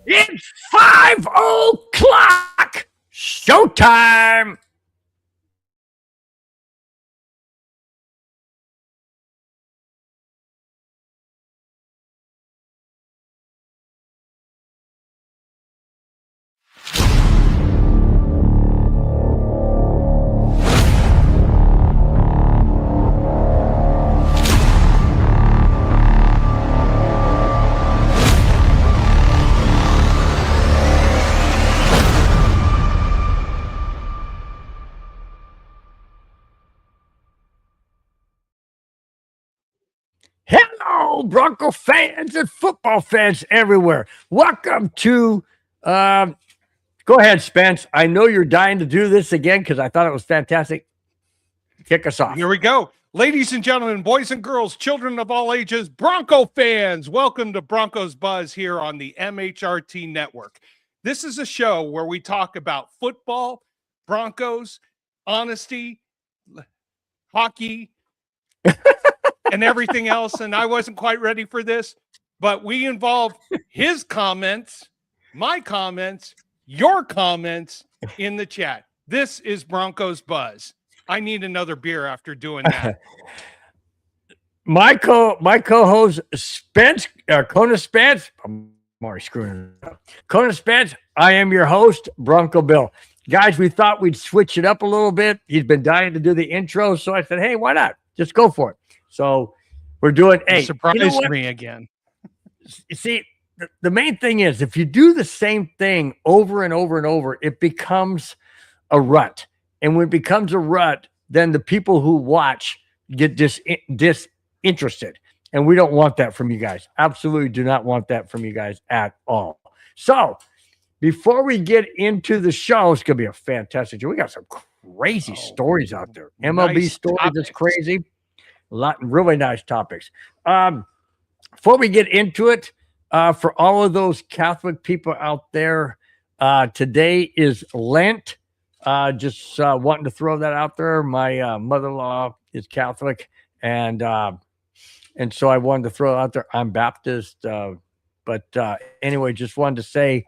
It's 5 o'clock. Showtime. Hello, Bronco fans and football fans everywhere. Welcome to, go ahead, Spence. I know you're dying to do this again because I thought it was fantastic. Kick us off. Here we go. Ladies and gentlemen, boys and girls, children of all ages, Bronco fans, welcome to Broncos Buzz here on the MHRT Network. This is a show where we talk about football, Broncos, honesty, hockey, and everything else. And I wasn't quite ready for this, but we involve his comments, my comments, your comments in the chat. This is Broncos Buzz. I need another beer after doing that. My co-host Spence, Kona Spence. I'm already screwing it up. Kona Spence. I am your host, Bronco Bill. Guys, we thought we'd switch it up a little bit. He's been dying to do the intro, so I said, "Hey, why not? Just go for it." So we're doing. Hey, surprise me again. See, the main thing is if you do the same thing over and over and over, it becomes a rut. And when it becomes a rut, then the people who watch get disinterested. And we don't want that from you guys. Absolutely do not want that from you guys at all. So before we get into the show, it's going to be a fantastic show. We got some crazy stories out there. MLB nice stories topics. is crazy. A lot really nice topics. Before we get into it, for all of those Catholic people out there, today is Lent. Just wanting to throw that out there. My mother-in-law is Catholic, and so I wanted to throw it out there. I'm Baptist, but anyway, just wanted to say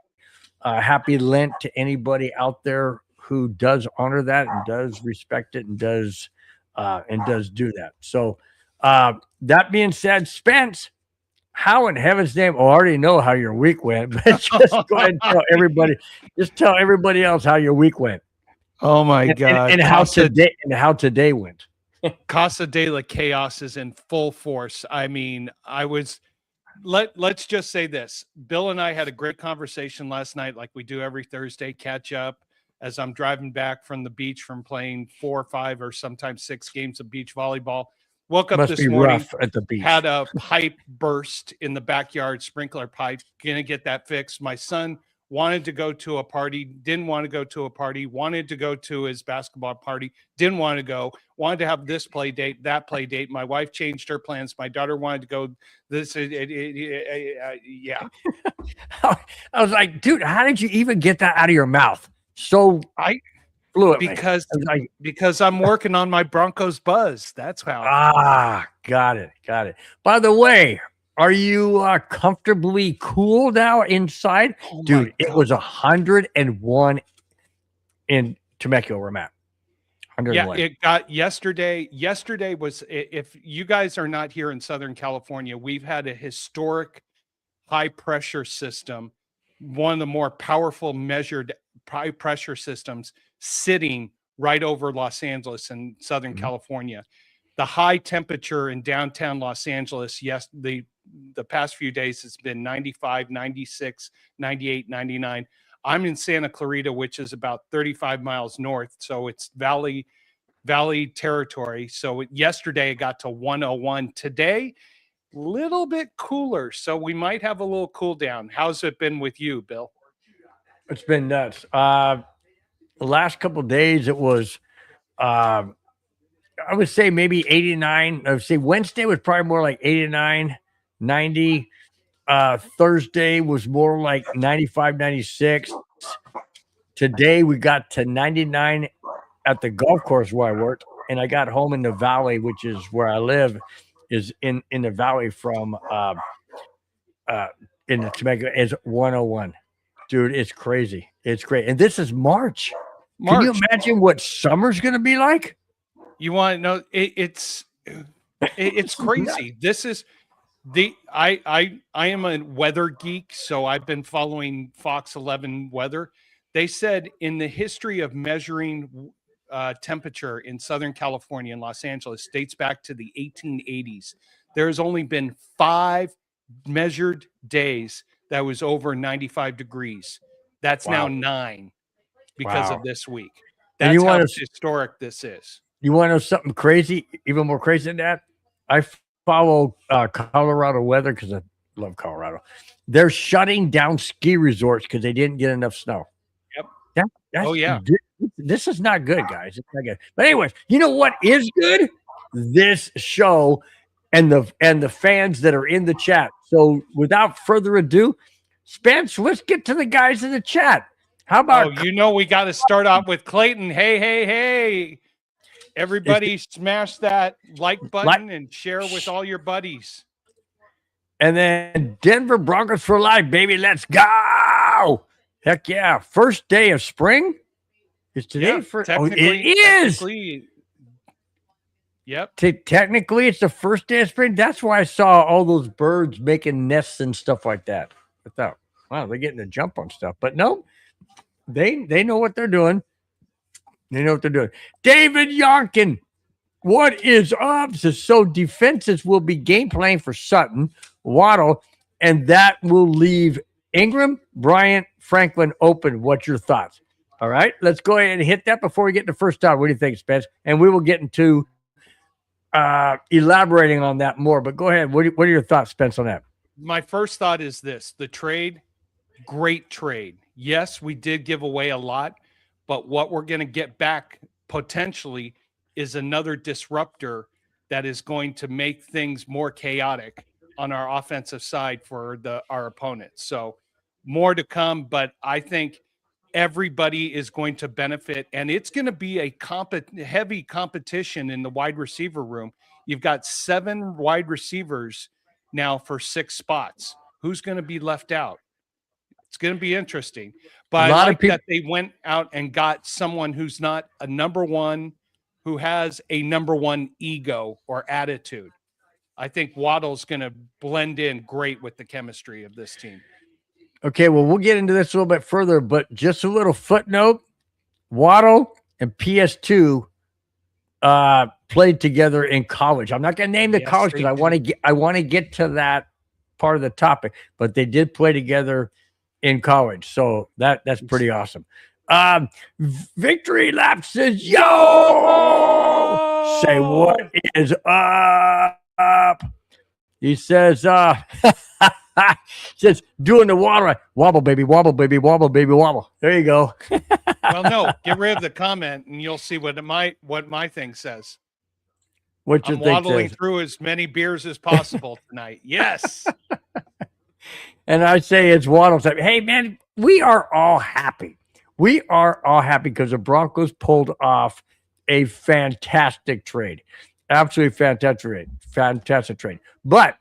happy Lent to anybody out there who does honor that and does respect it and does do that. So that being said, Spence, how in heaven's name? I already know how your week went, but just go ahead and tell everybody. Just tell everybody else how your week went. Oh my God. And how today went. Casa de la Chaos is in full force. I mean, let's just say this. Bill and I had a great conversation last night, like we do every Thursday, catch up as I'm driving back from the beach from playing 4 or 5 or sometimes 6 games of beach volleyball. Woke up this morning, rough at the beach. Had a pipe burst in the backyard, sprinkler pipe, gonna get that fixed. My son wanted to go to a party, didn't want to go to a party, wanted to go to his basketball party, didn't want to go, wanted to have this play date, that play date. My wife changed her plans. My daughter wanted to go this. Yeah. I was like, dude, how did you even get that out of your mouth? So I blew it. Because I'm working on my Broncos Buzz. That's how. Got it. By the way, are you comfortably cool now inside? Oh dude, it was 101 in Temecula where I'm at. 101. Yeah, it got yesterday. Yesterday was, if you guys are not here in Southern California, we've had a historic high pressure system, one of the more powerful measured high pressure systems sitting right over Los Angeles in Southern California. The high temperature in downtown Los Angeles, yes, the past few days has been 95, 96, 98, 99. I'm in Santa Clarita, which is about 35 miles north. So it's Valley territory. So yesterday it got to 101. Today, a little bit cooler. So we might have a little cool down. How's it been with you, Bill? It's been nuts. The last couple of days, it was, I would say maybe 89. I would say Wednesday was probably more like 89, 90. Thursday was more like 95, 96. Today we got to 99 at the golf course where I worked, and I got home in the valley, which is where I live, is in the valley from in the Temecula is 101. Dude, it's crazy. It's great. And this is March. Can you imagine what summer's going to be like? You want to know? It's crazy. This is I am a weather geek, so I've been following Fox 11 weather. They said in the history of measuring temperature in Southern California and Los Angeles dates back to the 1880s. There's only been 5 measured days that was over 95 degrees. That's now 9 because of this week. That's how historic this is. You want to know something crazy, even more crazy than that? I follow Colorado weather because I love Colorado. They're shutting down ski resorts because they didn't get enough snow. Yep. This is not good, guys. It's not good. But anyways, you know what is good? This show and the fans that are in the chat. So without further ado, Spence, let's get to the guys in the chat. How about we got to start off with Clayton. Hey. Everybody smash that like button and share with all your buddies. And then Denver Broncos for life, baby. Let's go. Heck yeah. First day of spring? Is today first? Oh, it is. Yep. Technically, it's the first day of spring. That's why I saw all those birds making nests and stuff like that. I thought, wow, they're getting a jump on stuff. But no, they know what they're doing. They know what they're doing. David Yonkin, what is up? So defenses will be game playing for Sutton, Waddle, and that will leave Ingram, Bryant, Franklin open. What's your thoughts? All right, let's go ahead and hit that before we get to first down. What do you think, Spence? And we will get into elaborating on that more. But go ahead. What are your thoughts, Spence, on that? My first thought is this: the trade, great trade. Yes, we did give away a lot. But what we're going to get back potentially is another disruptor that is going to make things more chaotic on our offensive side for our opponents. So more to come, but I think everybody is going to benefit, and it's going to be a heavy competition in the wide receiver room. You've got 7 wide receivers now for 6 spots. Who's going to be left out? It's going to be interesting. But I like that they went out and got someone who's not a number one, who has a number one ego or attitude. I think Waddle's going to blend in great with the chemistry of this team. Okay, well, we'll get into this a little bit further, but just a little footnote. Waddle and PS2 played together in college. I'm not going to name the college because I want to get to that part of the topic, but they did play together in college. So that's pretty awesome. Victory Lap says, yo, say what is up? He says, says doing the waddle, wobble, baby, wobble, baby, wobble, baby, wobble. There you go. Well, no, get rid of the comment and you'll see what my thing says. What I'm waddling through as many beers as possible tonight. Yes. And I say it's Waddle. Hey, man, we are all happy. We are all happy because the Broncos pulled off a fantastic trade. Absolutely fantastic trade. But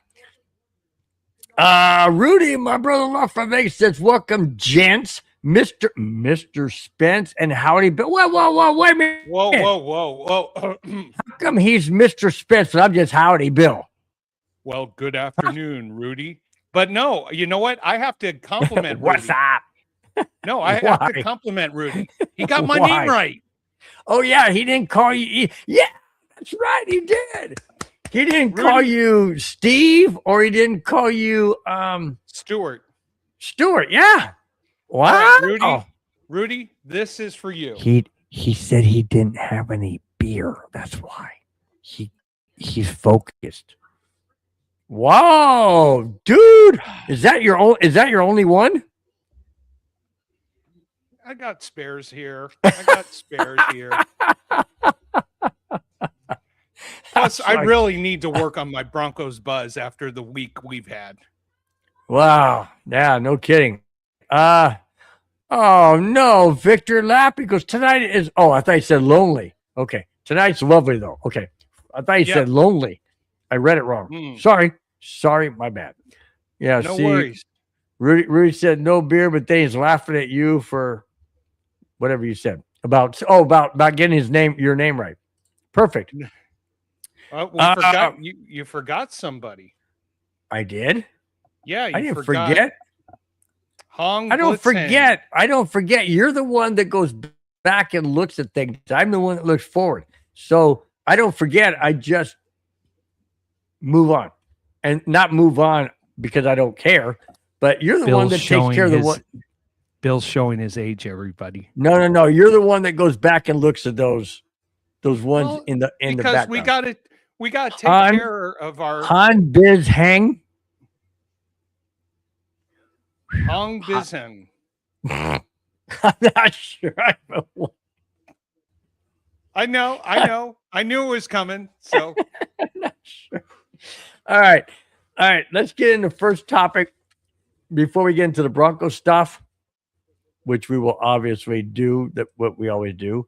Rudy, my brother-in-law from Vegas, says, welcome, gents, Mr. Spence and Howdy Bill. Whoa, wait a minute. Whoa. How come he's Mr. Spence and I'm just Howdy Bill? Well, good afternoon, Rudy. But no, you know what? I have to compliment Rudy. What's up? No, I have to compliment Rudy. He got my name right. Oh, yeah, he didn't call you. Yeah, that's right, he did. He didn't call you Steve, or he didn't call you Stuart. Stuart, yeah. Wow. Right, Rudy, this is for you. He said he didn't have any beer. That's why. He's focused. Wow, dude. Is that your only one? I got spares here. Plus, I really need to work on my Broncos buzz after the week we've had. Wow. Yeah, no kidding. Oh no, Victor Lappy goes, tonight is I thought you said lonely. Okay. Tonight's lovely though. Okay. I thought you said lonely. I read it wrong. Sorry, my bad. Yeah, No worries. Rudy said no beer, but then he's laughing at you for whatever you said about getting your name right. Perfect. We forgot you forgot somebody. I did. Yeah, I didn't forget. Hong. I don't forget. I don't forget. You're the one that goes back and looks at things. I'm the one that looks forward. So I don't forget. I just move on, and not move on because I don't care. But you're the one that takes care of the one. Bill's showing his age, everybody. No. You're the one that goes back and looks at those ones in the background. Because we got to take care of our Han Biz Hang. Hong Biz Hang. I'm not sure. I know. I knew it was coming. So I'm not sure. All right. Let's get into the first topic before we get into the Broncos stuff, which we will obviously do what we always do.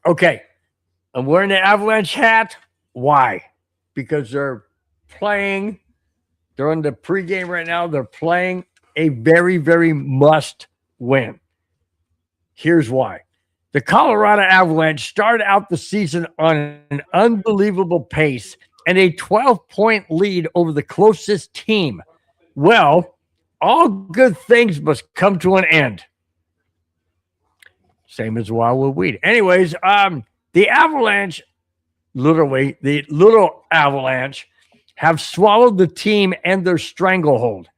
Okay. I'm wearing the Avalanche hat. Why? Because they're playing. They're on the pregame right now. They're playing a very, very must win. Here's why. The Colorado Avalanche started out the season on an unbelievable pace and a 12-point lead over the closest team. Well, all good things must come to an end. Same as Wildwood Weed. Anyways, the Avalanche, literally, the little Avalanche, have swallowed the team and their stranglehold.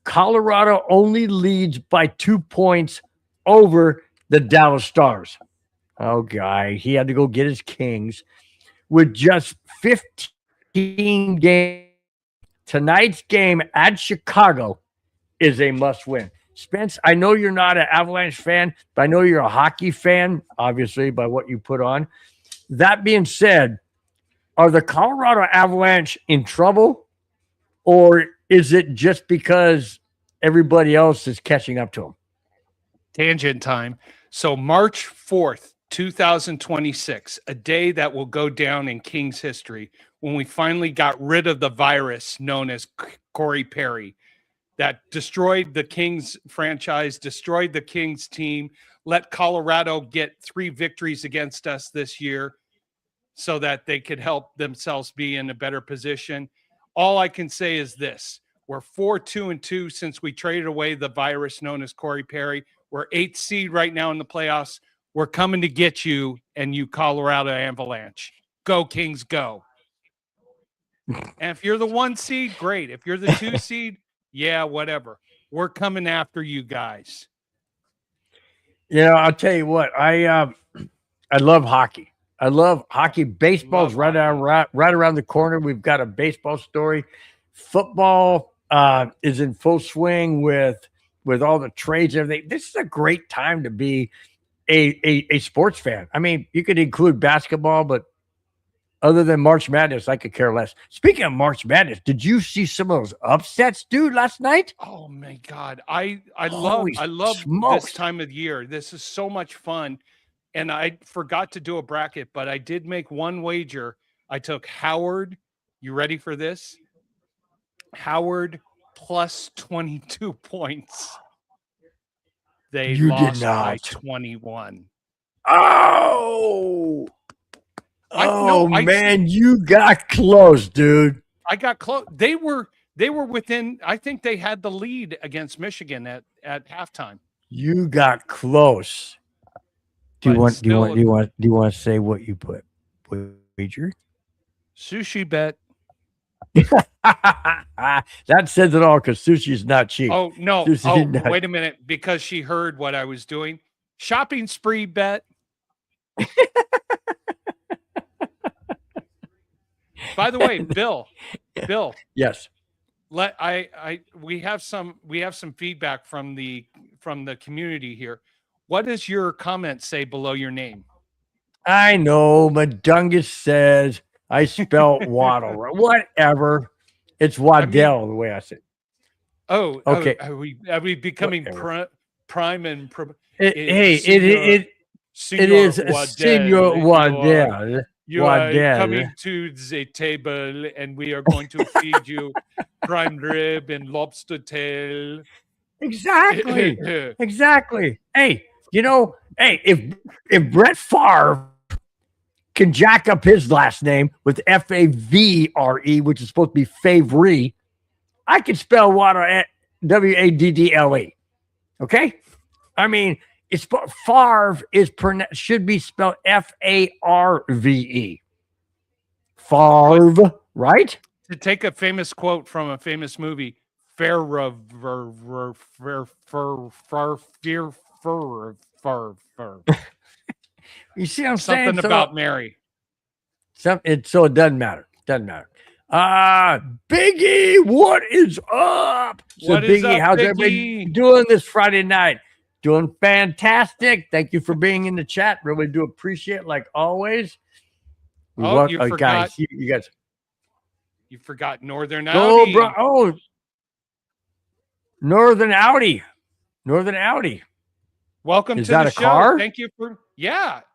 Colorado only leads by 2 points over the Dallas Stars. Oh, guy, he had to go get his Kings with just 15 games. Tonight's game at Chicago is a must-win. Spence, I know you're not an Avalanche fan, but I know you're a hockey fan, obviously, by what you put on. That being said, are the Colorado Avalanche in trouble, or is it just because everybody else is catching up to them? Tangent time. So March 4th, 2026, a day that will go down in Kings history when we finally got rid of the virus known as Corey Perry that destroyed the Kings franchise, destroyed the Kings team, let Colorado get 3 victories against us this year so that they could help themselves be in a better position. All I can say is this. We're 4-2-2 since we traded away the virus known as Corey Perry. We're 8th seed right now in the playoffs. We're coming to get you and you Colorado Avalanche. Go Kings, go. And if you're the 1 seed, great. If you're the 2 seed, yeah, whatever. We're coming after you guys. I'll tell you what. I love hockey. I love hockey. Baseball's right around the corner. We've got a baseball story. Football is in full swing with all the trades and everything. This is a great time to be a sports fan. I mean, you could include basketball, but other than March Madness, I could care less. Speaking of March Madness, did you see some of those upsets, dude, last night? Oh my God. I love this time of the year. This is so much fun. And I forgot to do a bracket, but I did make one wager. I took Howard. You ready for this? Howard plus 22 points. They lost by 21. Oh, man, you got close, dude. I got close. They were within. I think they had the lead against Michigan at halftime. You got close. Do you want to say what you put? Wager? Sushi bet. That says it all because sushi is not cheap. Oh no! Wait a minute, because she heard what I was doing. Shopping spree bet. By the way, Bill. Yes. We have some feedback from the community here. What does your comment say below your name? I know. Madungus says I spelled Waddle. Whatever. It's Waddle, the way I say it. Oh, okay. Are we becoming prime and it It is Waddle, Senor Waddell. you are Waddell. coming to the table, and we are going to feed you prime rib and lobster tail. Exactly. Exactly. Hey, hey, if Brett Favre can jack up his last name with Favre, which is supposed to be Favre, I can spell Waddle Waddle. Okay? I mean, it's Favre should be spelled Farve. Favre, right? To take a famous quote from a famous movie, fair. You see what I'm saying? Something about Mary. So it doesn't matter. Doesn't matter. Biggie, what is up? So What is Biggie, up, how's Biggie? everybody doing this Friday night? Doing fantastic. Thank you for being in the chat. Really do appreciate it, like always. You forgot. Guys, you guys. You forgot Northern Go, Audi. bro. Oh, Northern Audi. Northern Audi. Welcome Is to that the a show. car? Thank you for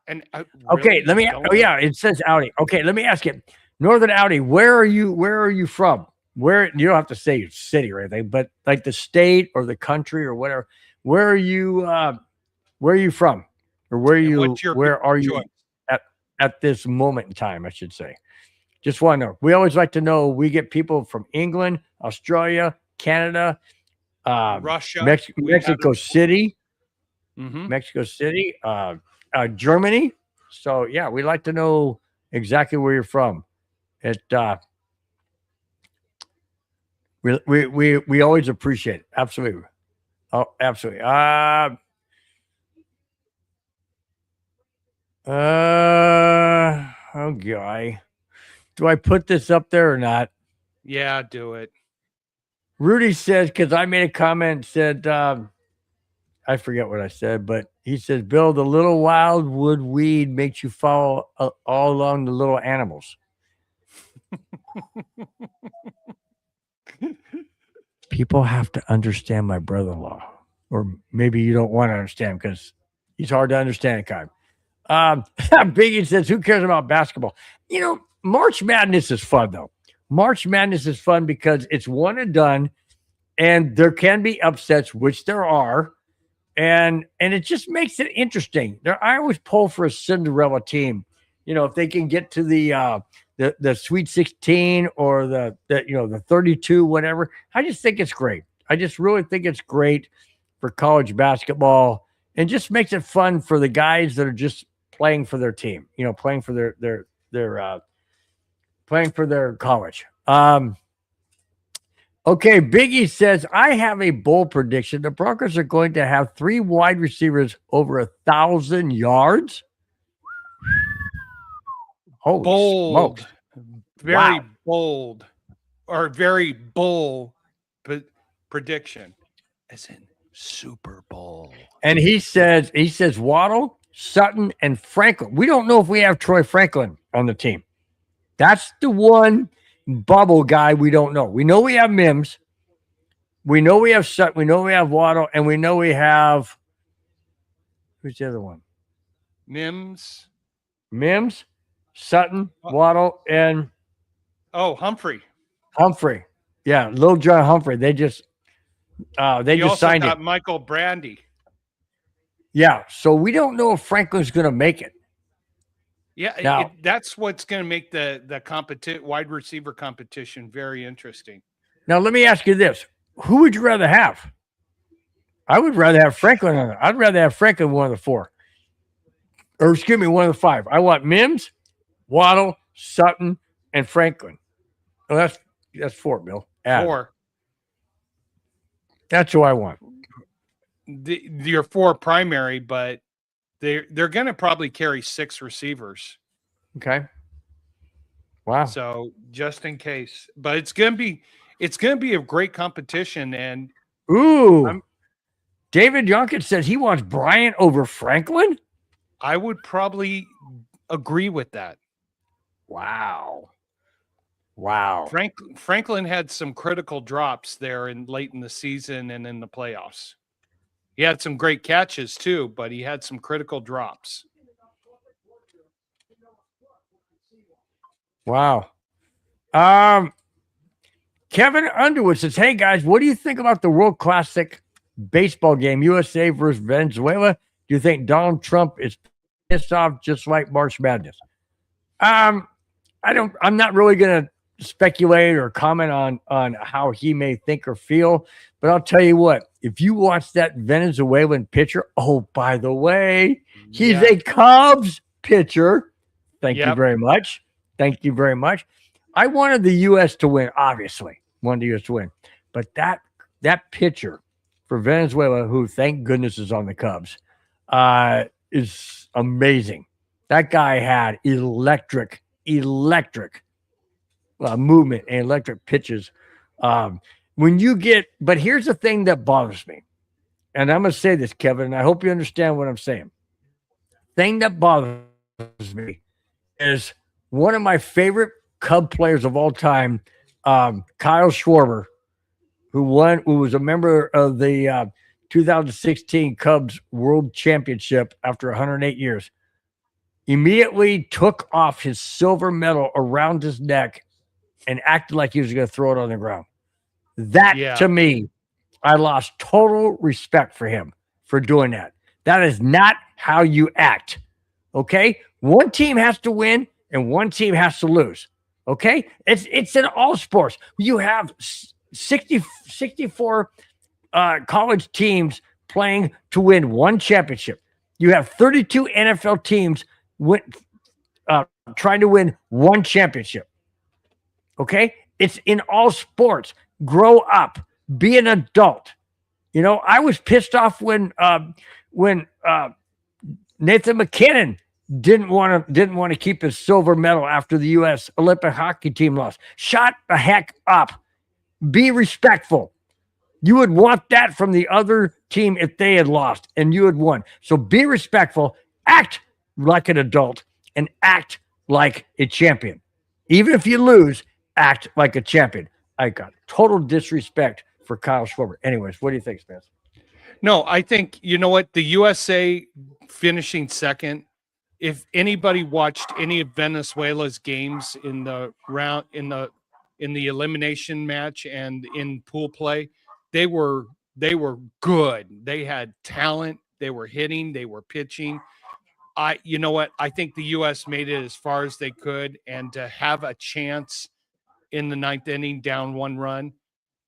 and Okay, let me. Oh yeah, it says Audi. Okay, let me ask you, Northern Audi. Where are you from? Where, you don't have to say your city or anything, but like the state or the country or whatever. Where are you? Where are you from? Or where are you at this moment in time? I should say. Just want to know. We always like to know. We get people from England, Australia, Canada, Russia, Mexico City. Mm-hmm. Mexico City, Germany. So yeah, we like to know exactly where you're from. It we always appreciate it. Absolutely. Oh, absolutely. Oh guy. Do I put this up there or not? Yeah, do it. Rudy says, because I made a comment, said I forget what I said, but he says, Bill, the little wildwood weed makes you follow all along the little animals. People have to understand my brother-in-law, or maybe you don't want to understand because he's hard to understand, kind. Biggie says, who cares about basketball? March Madness is fun, though. March Madness is fun because it's one and done, and there can be upsets, which there are. And it just makes it interesting. I always pull for a Cinderella team. If they can get to the Sweet 16 or the 32, whatever. I just think it's great. I just really think it's great for college basketball, and just makes it fun for the guys that are just playing for their team. Playing for their college. Okay, Biggie says, I have a bold prediction. The Broncos are going to have 3 wide receivers over 1,000 yards. Holy bold. smokes. Very Wow. bold, or very bold prediction, as in Super Bowl. And he says Waddle, Sutton, and Franklin. We don't know if we have Troy Franklin on the team. That's the one bubble guy we don't know. We know we have Mims. We know we have Sutton. We know we have Waddle. And we know we have, who's the other one? Mims, Sutton, Waddle, and Humphrey. Yeah, Little John Humphrey. They just signed got him. Michael Brandy. Yeah, so we don't know if Franklin's going to make it. Yeah, that's what's going to make the wide receiver competition very interesting. Now, let me ask you this. Who would you rather have? I would rather have Franklin on it. I'd rather have Franklin one of the 4. Or excuse me, one of the 5. I want Mims, Waddle, Sutton, and Franklin. Oh, that's 4, Bill. 4. That's who I want. Your 4 primary, but they're going to probably carry 6 receivers. Okay. Wow. So just in case, but it's going to be a great competition. And David Yonkins says he wants Bryant over Franklin. I would probably agree with that. Wow. Franklin had some critical drops there late in the season and in the playoffs. He had some great catches too, but he had some critical drops. Wow. Um, Kevin Underwood says, "Hey guys, what do you think about the World Classic baseball game, USA versus Venezuela? Do you think Donald Trump is pissed off just like March Madness?" Um, I don't. I'm not really going to speculate or comment on how he may think or feel, but I'll tell you what. If you watch that Venezuelan pitcher, oh, by the way, he's Yeah. a Cubs pitcher. Thank you Yep. very much. Thank you very much. I wanted the U.S. to win, obviously, wanted the U.S. to win, but that pitcher for Venezuela, who thank goodness is on the Cubs, is amazing. That guy had electric movement and electric pitches. When you get, but here's the thing that bothers me, and I'm going to say this, Kevin, and I hope you understand what I'm saying. Thing that bothers me is one of my favorite Cub players of all time, Kyle Schwarber, who was a member of the 2016 Cubs World Championship after 108 years. Immediately took off his silver medal around his neck and acted like he was going to throw it on the ground. That Yeah. to me, I lost total respect for him for doing that. That is not how you act. Okay? One team has to win and one team has to lose. Okay? It's in all sports. You have 64 college teams playing to win one championship. You have 32 NFL teams trying to win one championship. Okay? It's in all sports. Grow up. Be an adult. You know, I was pissed off when Nathan McKinnon didn't want to keep his silver medal after the U.S. Olympic hockey team lost. Shut the heck up. Be respectful. You would want that from the other team if they had lost and you had won. So be respectful, act like an adult, and act like a champion. Even if you lose, act like a champion. I got total disrespect for Kyle Schwarber. Anyways, what do you think, Spence? No, I think, you know what, the USA finishing second. If anybody watched any of Venezuela's games in the round in the elimination match and in pool play, they were good. They had talent. They were hitting. They were pitching. You know what? I think the U.S. made it as far as they could, and to have a chance in the ninth inning, down one run,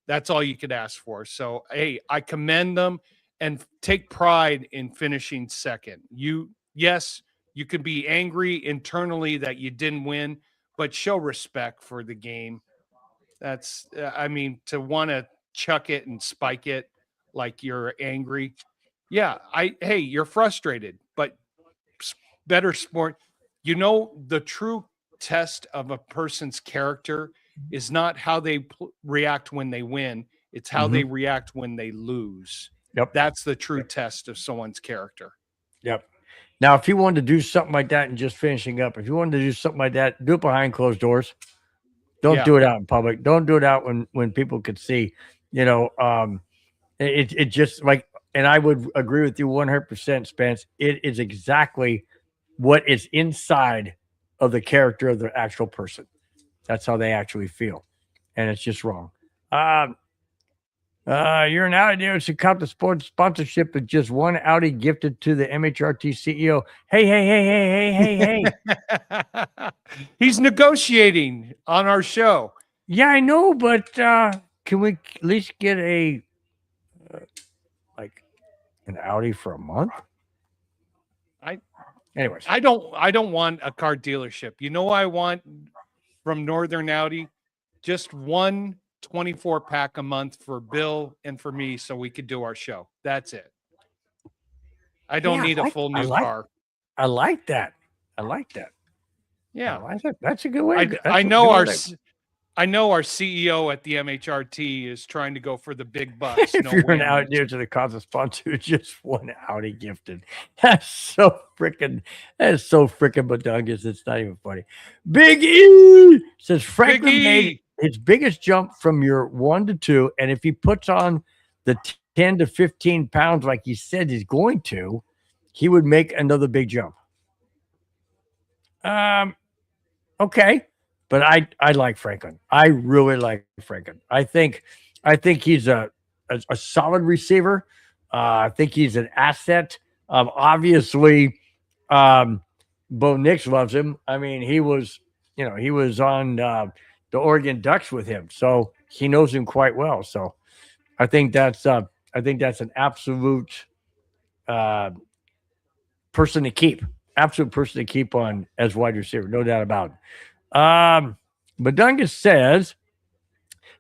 that's all you could ask for. So, hey, I commend them and take pride in finishing second. Yes, you could be angry internally that you didn't win, but show respect for the game. That's, I mean, to want to chuck it and spike it like you're angry. Yeah, hey, you're frustrated, but better sport. You know, the true test of a person's character is not how they react when they win. It's how they react when they lose. Yep. That's the true test of someone's character. Yep. Now, if you wanted to do something like that and just finishing up, if you wanted to do something like that, do it behind closed doors. Don't do it out in public. Don't do it out when people could see. You know, it just like, and I would agree with you 100%, Spence. It is exactly what is inside of the character of the actual person. That's how they actually feel, and it's just wrong. You're an Audi dealer who count the sports sponsorship with just one Audi gifted to the MHRT CEO. Hey. He's negotiating on our show. Yeah, I know, but can we at least get a like an Audi for a month? Anyways, I don't want a car dealership. You know what I want from Northern Audi? Just one 24-pack a month for Bill and for me so we could do our show. That's it. I don't need a full new car. I like that. Yeah. That's a good way. I know our CEO at the MHRT is trying to go for the big bucks. If you're an Audi dealer to the cause of sponsor, just one Audi gifted. That's so freaking badungus. It's not even funny. Big E says Franklin made his biggest jump from your 1 to 2, and if he puts on the 10 to 15 pounds like he said he's going to, he would make another big jump. Okay, but I like Franklin. I really like Franklin. I think he's a solid receiver. I think he's an asset. Obviously, um, Bo Nix loves him. I mean, he was on the Oregon Ducks with him, so he knows him quite well. So I think that's an absolute uh, person to keep. Absolute person to keep on as wide receiver, no doubt about it. Badunga says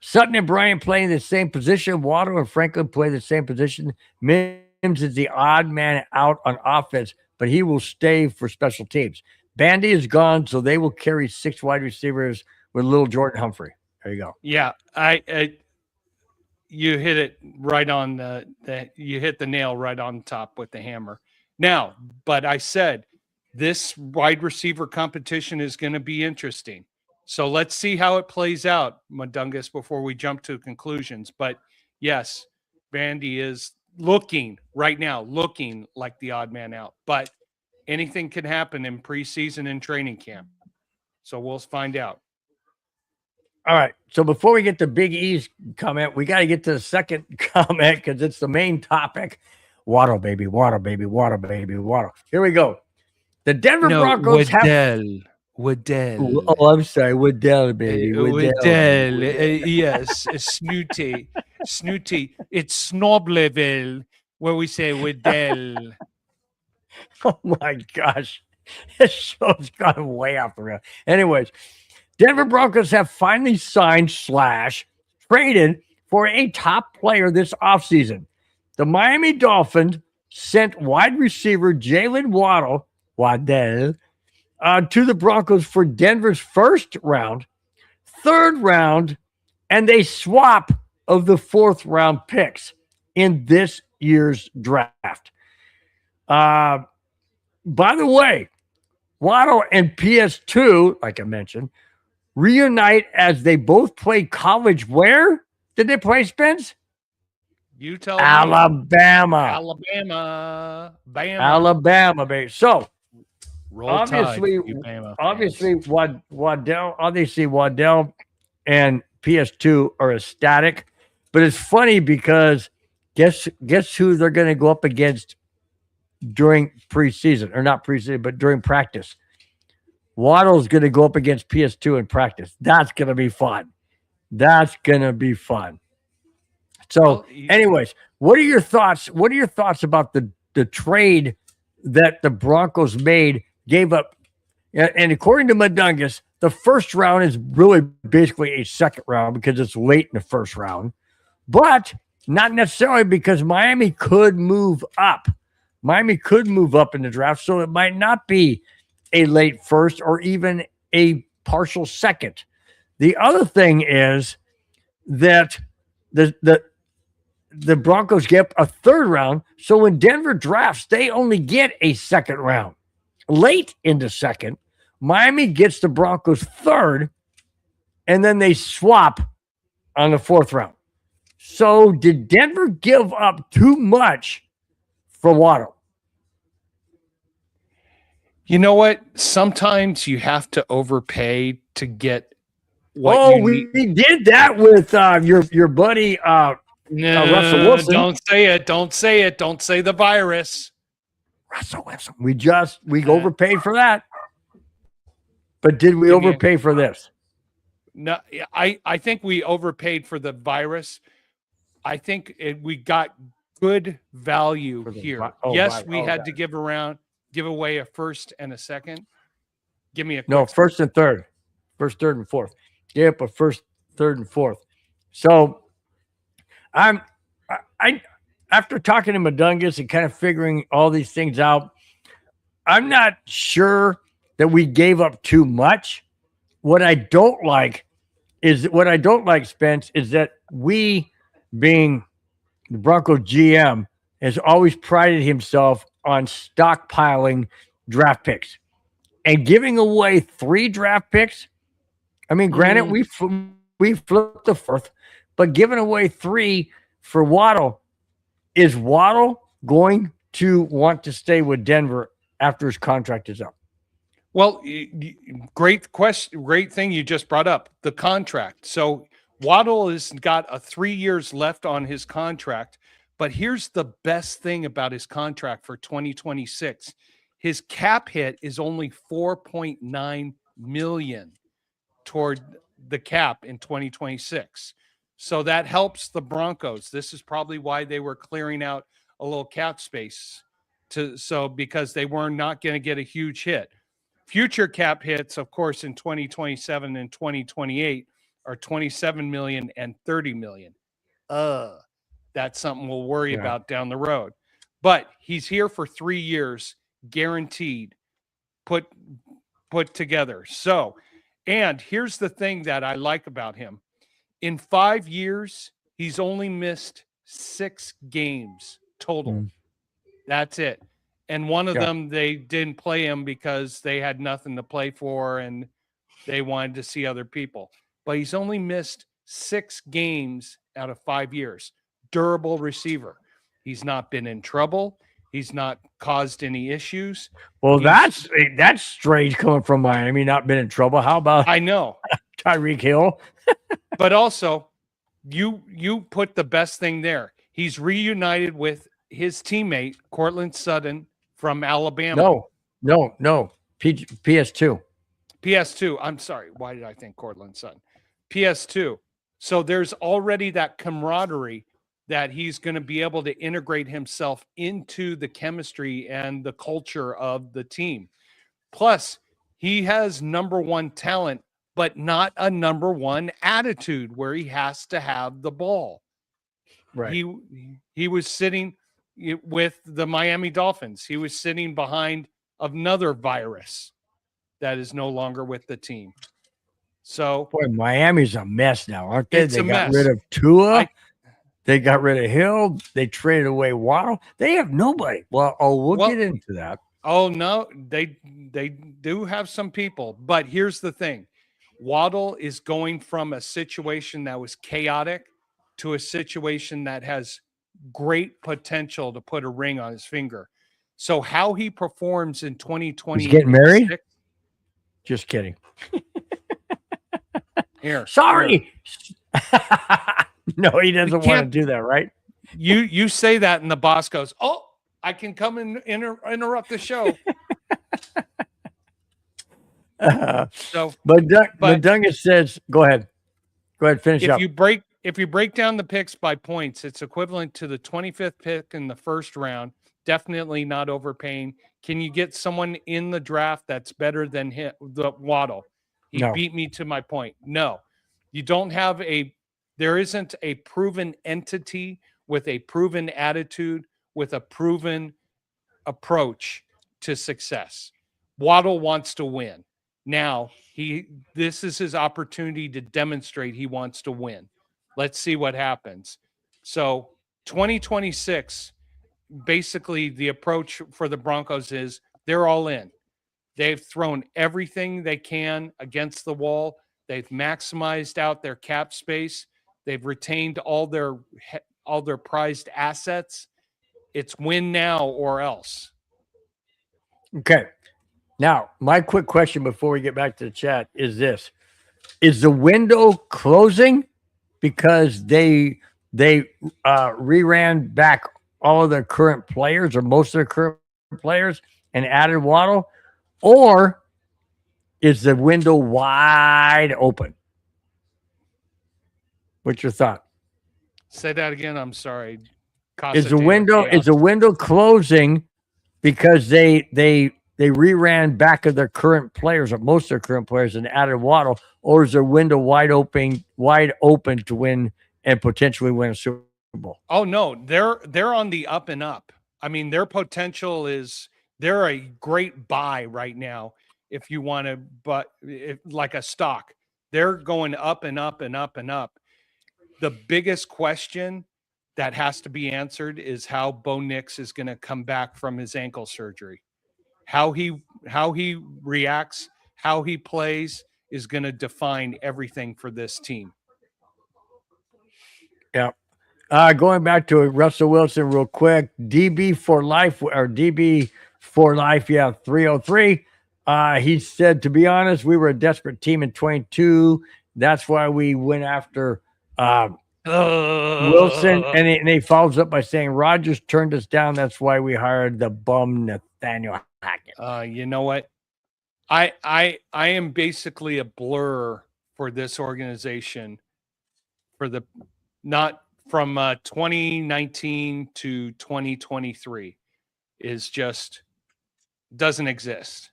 Sutton and Bryant play in the same position. Waddle and Franklin play the same position. Mims is the odd man out on offense, but he will stay for special teams. Bandy is gone, so they will carry 6 wide receivers with little Jordan Humphrey. There you go. Yeah, you hit it right on you hit the nail right on top with the hammer. Now, but I said this wide receiver competition is going to be interesting. So let's see how it plays out, Mundungus, before we jump to conclusions. But yes, Vandy is looking like the odd man out. But anything can happen in preseason and training camp. So we'll find out. All right. So before we get to Big E's comment, we got to get to the second comment because it's the main topic. Waddle, baby, waddle, baby, waddle, baby, waddle. Here we go. The Denver Broncos Waddell. Oh, I'm sorry. Waddell, baby. Waddell. Yes. Snooty. It's snob level where we say Waddell. Oh, my gosh. This show's gone way off the rail. Anyways, Denver Broncos have finally signed / traded for a top player this offseason. The Miami Dolphins sent wide receiver Jaylen Waddle to the Broncos for Denver's first round, third round, and a swap of the 4th round picks in this year's draft. By the way, Waddle and PS2, like I mentioned, reunite as they both played college. Where did they play, Spence? You tell Alabama. Bama. Alabama, baby. So Roll obviously, Waddell and PS2 are ecstatic, but it's funny because guess who they're going to go up against during preseason, or not preseason, but during practice. Waddle's going to go up against PS2 in practice. That's going to be fun. So, anyways, what are your thoughts? What are your thoughts about the trade that the Broncos gave up? And according to Mundungus, the first round is really basically a second round because it's late in the first round, but not necessarily because Miami could move up. Miami could move up in the draft, so it might not be a late first or even a partial second. The other thing is that the Broncos get a third round. So when Denver drafts, they only get a second round. Late in the second, Miami gets the Broncos third, and then they swap on the 4th round. So did Denver give up too much for Waddle? You know what? Sometimes you have to overpay to get what you need. We did that with your buddy Russell Wilson. Don't say it. Don't say the virus. Russell Wilson. We overpaid for that. But did we overpay for this? No, I think we overpaid for the virus. I think we got good value here. We had to give away a first and a second. Give me a first and third. First, third, and fourth. Yep, a first, third, and fourth. So I after talking to Mundungus and kind of figuring all these things out, I'm not sure that we gave up too much. What I don't like, Spence, is that we, being the Broncos GM, has always prided himself on stockpiling draft picks and giving away 3 draft picks. I mean, granted, we flipped the 4th, but giving away 3 for Waddle. Is Waddle going to want to stay with Denver after his contract is up? Well, great question. Great thing you just brought up, the contract. So Waddle has got 3 years left on his contract, but here's the best thing about his contract for 2026. His cap hit is only 4.9 million toward the cap in 2026. So that helps the Broncos. This is probably why they were clearing out a little cap space because they were not going to get a huge hit. Future cap hits, of course, in 2027 and 2028 are 27 million and 30 million. That's something we'll worry about down the road. But he's here for 3 years, guaranteed, put together. So, and here's the thing that I like about him. In 5 years, he's only missed 6 games total. That's it. And one of them, they didn't play him because they had nothing to play for and they wanted to see other people. But he's only missed 6 games out of 5 years. Durable receiver. He's not been in trouble. He's not caused any issues. Well, that's strange coming from Miami, not been in trouble. How about I know Tyreek Hill? But also, you put the best thing there. He's reunited with his teammate, Cortland Sutton from Alabama. No. PS2. PS2. I'm sorry. Why did I think Cortland Sutton? PS2. So there's already that camaraderie that he's going to be able to integrate himself into the chemistry and the culture of the team. Plus, he has number 1 talent, but not a number 1 attitude where he has to have the ball. Right. He was sitting with the Miami Dolphins. He was sitting behind another virus that is no longer with the team. So, boy, Miami's a mess now, aren't they? It's they a got mess. rid of Tua. They got rid of Hill. They traded away Waddle. They have nobody. Well, we'll get into that. Oh no, they do have some people, but here's the thing. Waddle is going from a situation that was chaotic to a situation that has great potential to put a ring on his finger. So how he performs in 2020. He's getting married? Just kidding. Here. Sorry. No, he doesn't want to do that, right? You say that and the boss goes, "Oh, I can come and interrupt the show." But Dungus says, go ahead, finish up. If you break down the picks by points, it's equivalent to the 25th pick in the first round. Definitely not overpaying. Can you get someone in the draft that's better than the Waddle? He beat me to my point. No, you don't have there isn't a proven entity with a proven attitude, with a proven approach to success. Waddle wants to win. Now, this is his opportunity to demonstrate he wants to win. Let's see what happens. So 2026, basically the approach for the Broncos is they're all in. They've thrown everything they can against the wall. They've maximized out their cap space. They've retained all their prized assets. It's win now or else. Okay. Now, my quick question before we get back to the chat is this. Is the window closing because they reran back all of their current players or most of their current players and added Waddle? Or is the window wide open? What's your thought? Say that again. I'm sorry. Is the window closing because they reran back of their current players or most of their current players and added Waddle, or is their window wide open to win and potentially win a Super Bowl? Oh no, they're on the up and up. I mean, their potential is they're a great buy right now if you want to, but like a stock, they're going up and up and up and up. The biggest question that has to be answered is how Bo Nix is going to come back from his ankle surgery. How he reacts, how he plays is going to define everything for this team. Yeah. Going back to Russell Wilson real quick, DB for life. Yeah, 303. He said, to be honest, we were a desperate team in 22. That's why we went after Wilson. And he follows up by saying, Rogers turned us down. That's why we hired the bum Nathaniel Hackett. You know what? I am basically a blur for this organization for the not from 2019 to 2023 is just doesn't exist.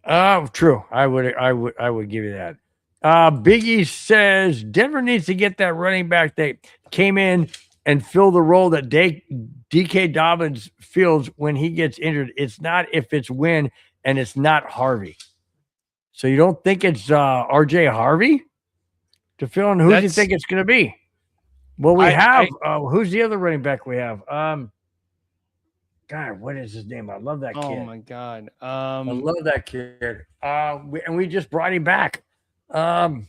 True. I would give you that. Biggie says Denver needs to get that running back that came in and fill the role that DK Dobbins fills when he gets injured. It's not if it's when, and it's not Harvey. So you don't think it's RJ Harvey to fill in? Who do you think it's going to be? Well, we have who's the other running back we have? God, what is his name? I love that kid. Oh my God. I love that kid. We just brought him back. Come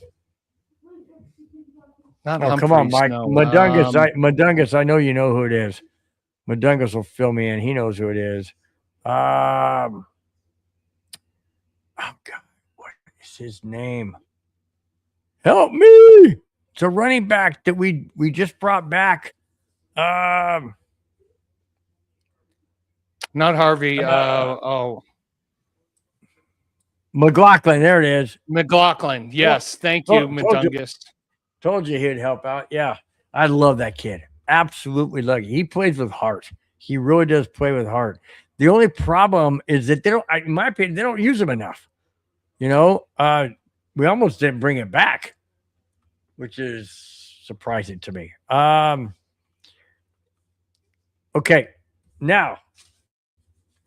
on, Mike. No. Madungus, I know you know who it is. Madungus will fill me in. He knows who it is. Oh God, what is his name? Help me! It's a running back that we just brought back. Not Harvey. McLaughlin. There it is. McLaughlin. Yes. Thank you, Madungus. Told you he'd help out. Yeah. I love that kid. Absolutely love it. He plays with heart. He really does play with heart. The only problem is that they don't, in my opinion, they don't use him enough. You know, we almost didn't bring it back, which is surprising to me. Okay. Now,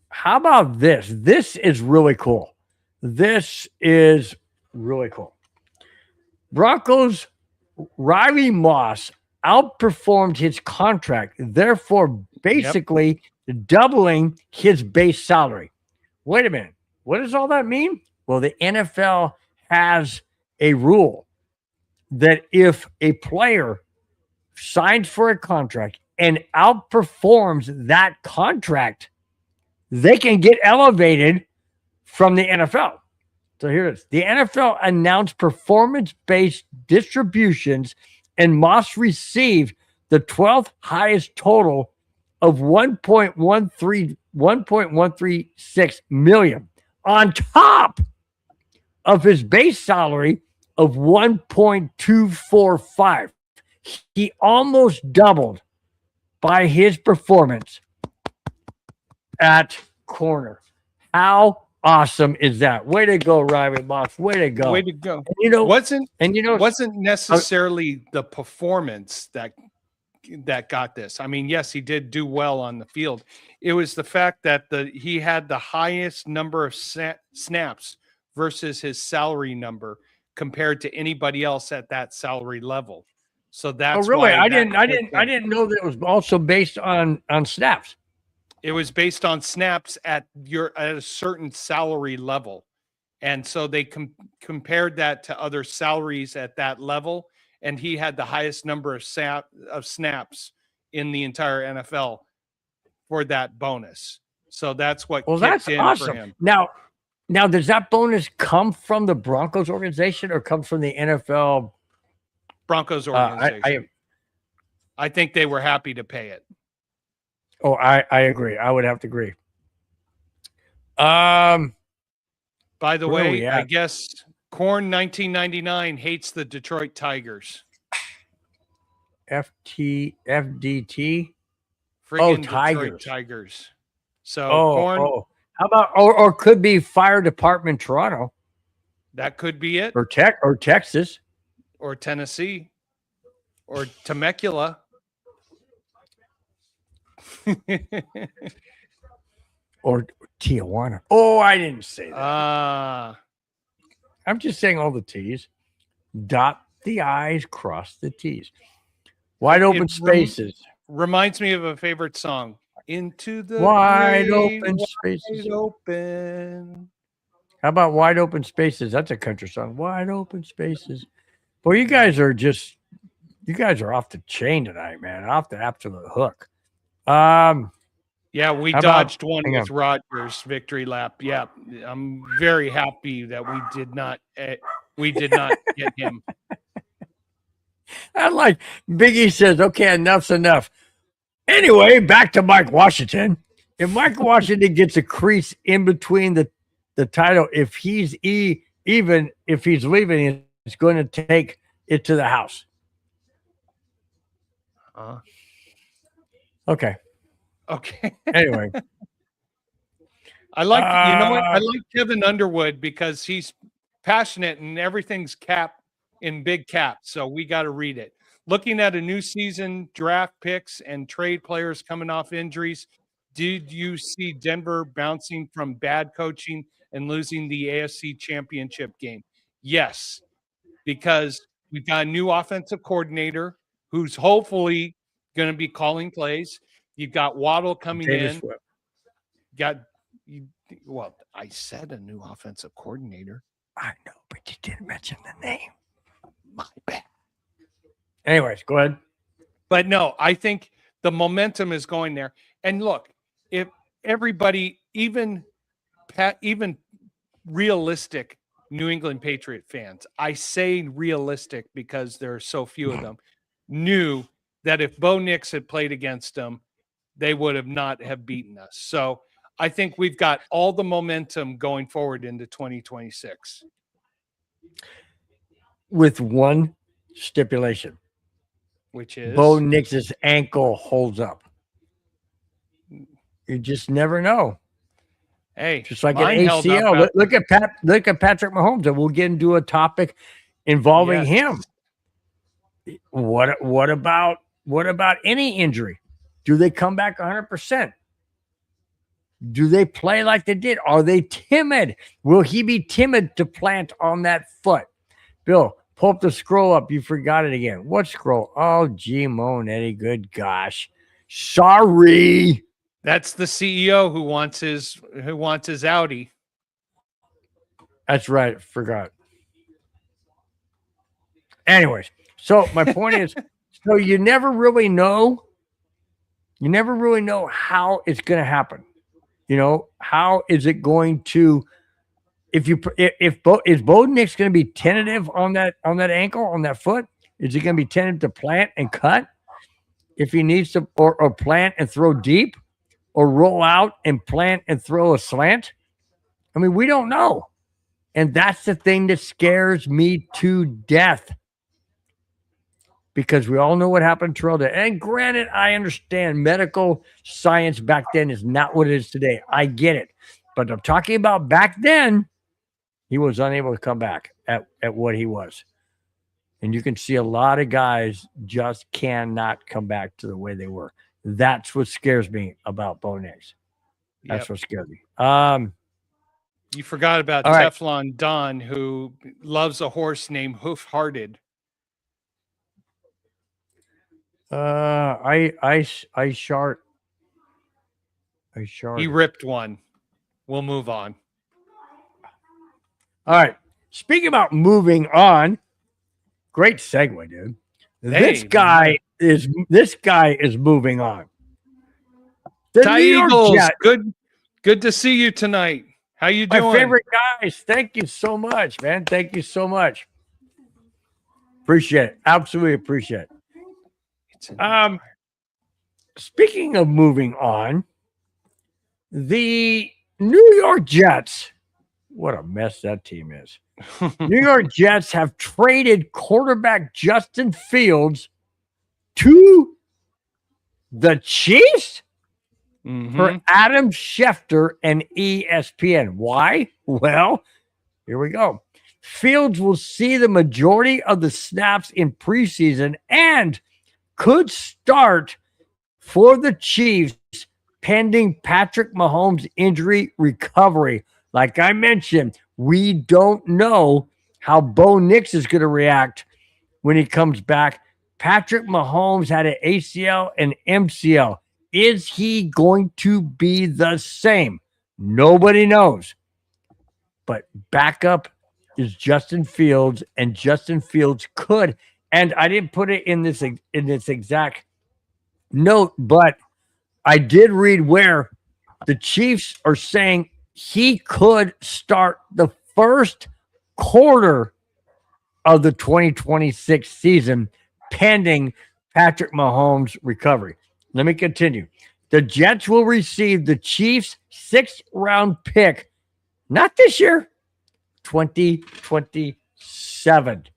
how about this? This is really cool. This is really cool. Broncos Riley Moss outperformed his contract, therefore basically doubling his base salary. Wait a minute. What does all that mean? Well, the NFL has a rule that if a player signs for a contract and outperforms that contract, they can get elevated from the NFL. So here it is. The NFL announced performance-based distributions, and Moss received the 12th highest total of $1.136 million on top of his base salary of $1.245. He almost doubled by his performance at corner. How awesome is that? Way to go, Riley Moss. Way to go. Way to go. And wasn't necessarily the performance that got this. I mean, yes, he did do well on the field. It was the fact that he had the highest number of snaps versus his salary number compared to anybody else at that salary level. So that's really. I didn't know that it was also based on snaps. It was based on snaps at a certain salary level. And so they compared that to other salaries at that level. And he had the highest number of snaps in the entire NFL for that bonus. So that's what that's in awesome for him. Now, does that bonus come from the Broncos organization or come from the NFL? Broncos organization. I think they were happy to pay it. Oh, I agree. I would have to agree. By the way, I guess Korn 1999 hates the Detroit Tigers. FDT. Friggin' Tigers. Tigers. So Korn. How about or could be Fire Department Toronto? That could be it. Or Texas. Or Tennessee. Or Temecula. Or Tijuana. Oh, I didn't say that. I'm just saying all the T's. Dot the I's, cross the T's. Wide open spaces. Reminds me of a favorite song. Into the wide open spaces. Wide open. How about wide open spaces? That's a country song. Wide open spaces. Boy, you guys are off the chain tonight, man. Off the absolute hook. Yeah, Yeah, we How about- dodged one hang with on. Rogers' victory lap. Yeah, I'm very happy that we did not get him. I like Biggie says, okay, enough's enough. Anyway, back to Mike Washington. If Mike Washington gets a crease in between the title, if he's even if he's leaving, it's going to take it to the house. Okay. Okay. Anyway, I like you know what? I like Kevin Underwood because he's passionate and everything's capped in big caps. So we got to read it. Looking at a new season, draft picks, and trade players coming off injuries, did you see Denver bouncing from bad coaching and losing the AFC Championship game? Yes, because we've got a new offensive coordinator who's hopefully going to be calling plays. You've got Waddle coming Taylor in. Swift. Well, I said a new offensive coordinator. I know, but you didn't mention the name. My bad. Anyways, go ahead. But no, I think the momentum is going there. And look, if everybody, even realistic New England Patriot fans, I say realistic because there are so few of them, knew that if Bo Nix had played against them, they would have not have beaten us. So I think we've got all the momentum going forward into 2026. With one stipulation. Which is Bo Nix's ankle holds up. You just never know. Hey, Just like an mine held up ACL. after- Look at Patrick Mahomes, and we'll get into a topic involving him. What about any injury? Do they come back 100%? Do they play like they did? Are they timid? Will he be timid to plant on that foot? Bill, pull up the scroll up. You forgot it again. What scroll? Oh, gee, Moan Eddie. Good gosh. Sorry. That's the CEO who wants his Audi. That's right. Forgot. Anyways, so my point is, so you never really know. You never really know how it's going to happen. You know, how is it going to? Is Bo Nix going to be tentative on that ankle, on that foot? Is he going to be tentative to plant and cut if he needs to, or plant and throw deep, or roll out and plant and throw a slant? I mean, we don't know. And that's the thing that scares me to death. Because we all know what happened to Terrell. And granted, I understand medical science back then is not what it is today. I get it. But I'm talking about back then, he was unable to come back at what he was. And you can see a lot of guys just cannot come back to the way they were. That's what scares me about Bo Nix. That's what scares me. You forgot about Teflon Don, who loves a horse named Hoof Hearted. I shart. He ripped one. We'll move on. All right. Speaking about moving on, great segue, dude. This guy is moving on. The Ty New York Eagles, Jets. good to see you tonight. How you doing? My favorite guys. Thank you so much, man. Thank you so much. Appreciate it. Absolutely appreciate it. Speaking of moving on, the New York Jets, what a mess that team is. New York Jets have traded quarterback Justin Fields to the Chiefs for Adam Schefter and ESPN. Why? Well, here we go. Fields will see the majority of the snaps in preseason and could start for the Chiefs pending Patrick Mahomes' injury recovery. Like I mentioned, we don't know how Bo Nix is going to react when he comes back. Patrick Mahomes had an ACL and MCL. Is he going to be the same? Nobody knows. But backup is Justin Fields, and Justin Fields could, and I didn't put it in this exact note, but I did read where the Chiefs are saying he could start the first quarter of the 2026 season pending Patrick Mahomes' recovery. Let me continue. The Jets will receive the Chiefs' 6th-round pick, not this year, 2027.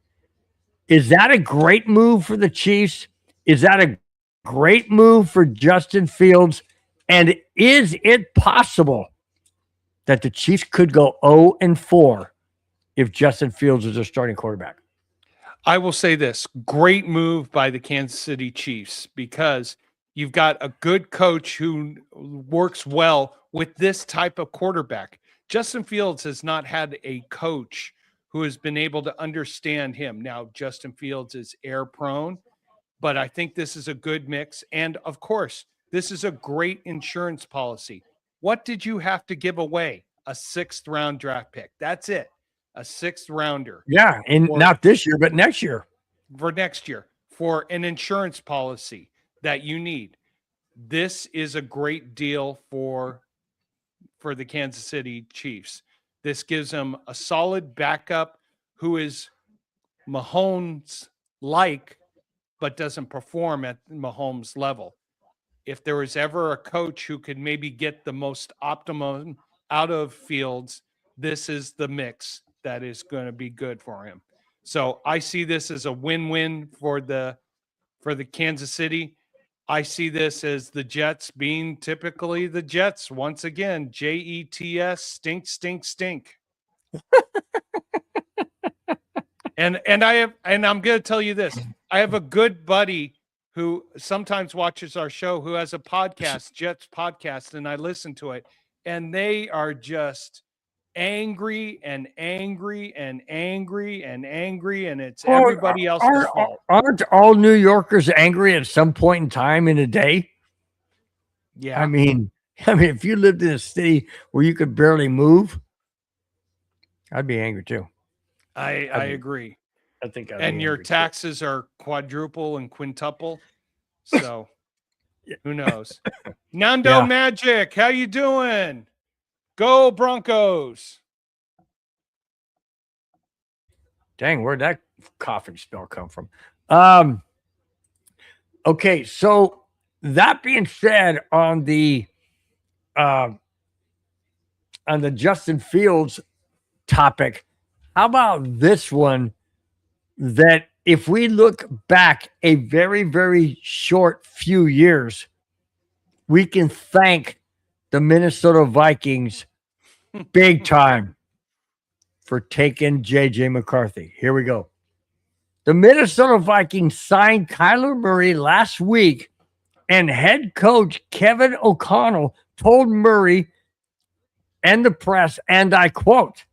Is that a great move for the Chiefs? Is that a great move for Justin Fields? And is it possible that the Chiefs could go 0-4 if Justin Fields is their starting quarterback? I will say this, great move by the Kansas City Chiefs, because you've got a good coach who works well with this type of quarterback. Justin Fields has not had a coach who has been able to understand him. Now, Justin Fields is air prone, but I think this is a good mix. And of course, this is a great insurance policy. What did you have to give away? A 6th-round draft pick. That's it. A 6th-rounder. Yeah, and not this year, but next year. For next year, for an insurance policy that you need. This is a great deal for the Kansas City Chiefs. This gives them a solid backup who is Mahomes-like, but doesn't perform at Mahomes' level. If there was ever a coach who could maybe get the most optimum out of Fields, this is the mix that is going to be good for him. So I see this as a win-win for the Kansas City. I see this as the Jets being typically the Jets. Once again, Jets, stink, stink, stink. and I'm going to tell you this. I have a good buddy who sometimes watches our show who has a podcast, Jets podcast, and I listen to it. And they are just angry and angry and angry and angry, and it's everybody else's fault. Aren't all New Yorkers angry at some point in time in a day? Yeah. I mean, if you lived in a city where you could barely move, I'd be angry too. I agree. I think and your taxes are quadruple and quintuple. So who knows? Nando Magic, how you doing? Go Broncos. Dang, where'd that coughing spell come from? Okay, so that being said, on the Justin Fields topic, how about this one? That if we look back a very, very short few years, we can thank the Minnesota Vikings big time for taking J.J. McCarthy. Here we go. The Minnesota Vikings signed Kyler Murray last week, and head coach Kevin O'Connell told Murray and the press, and I quote,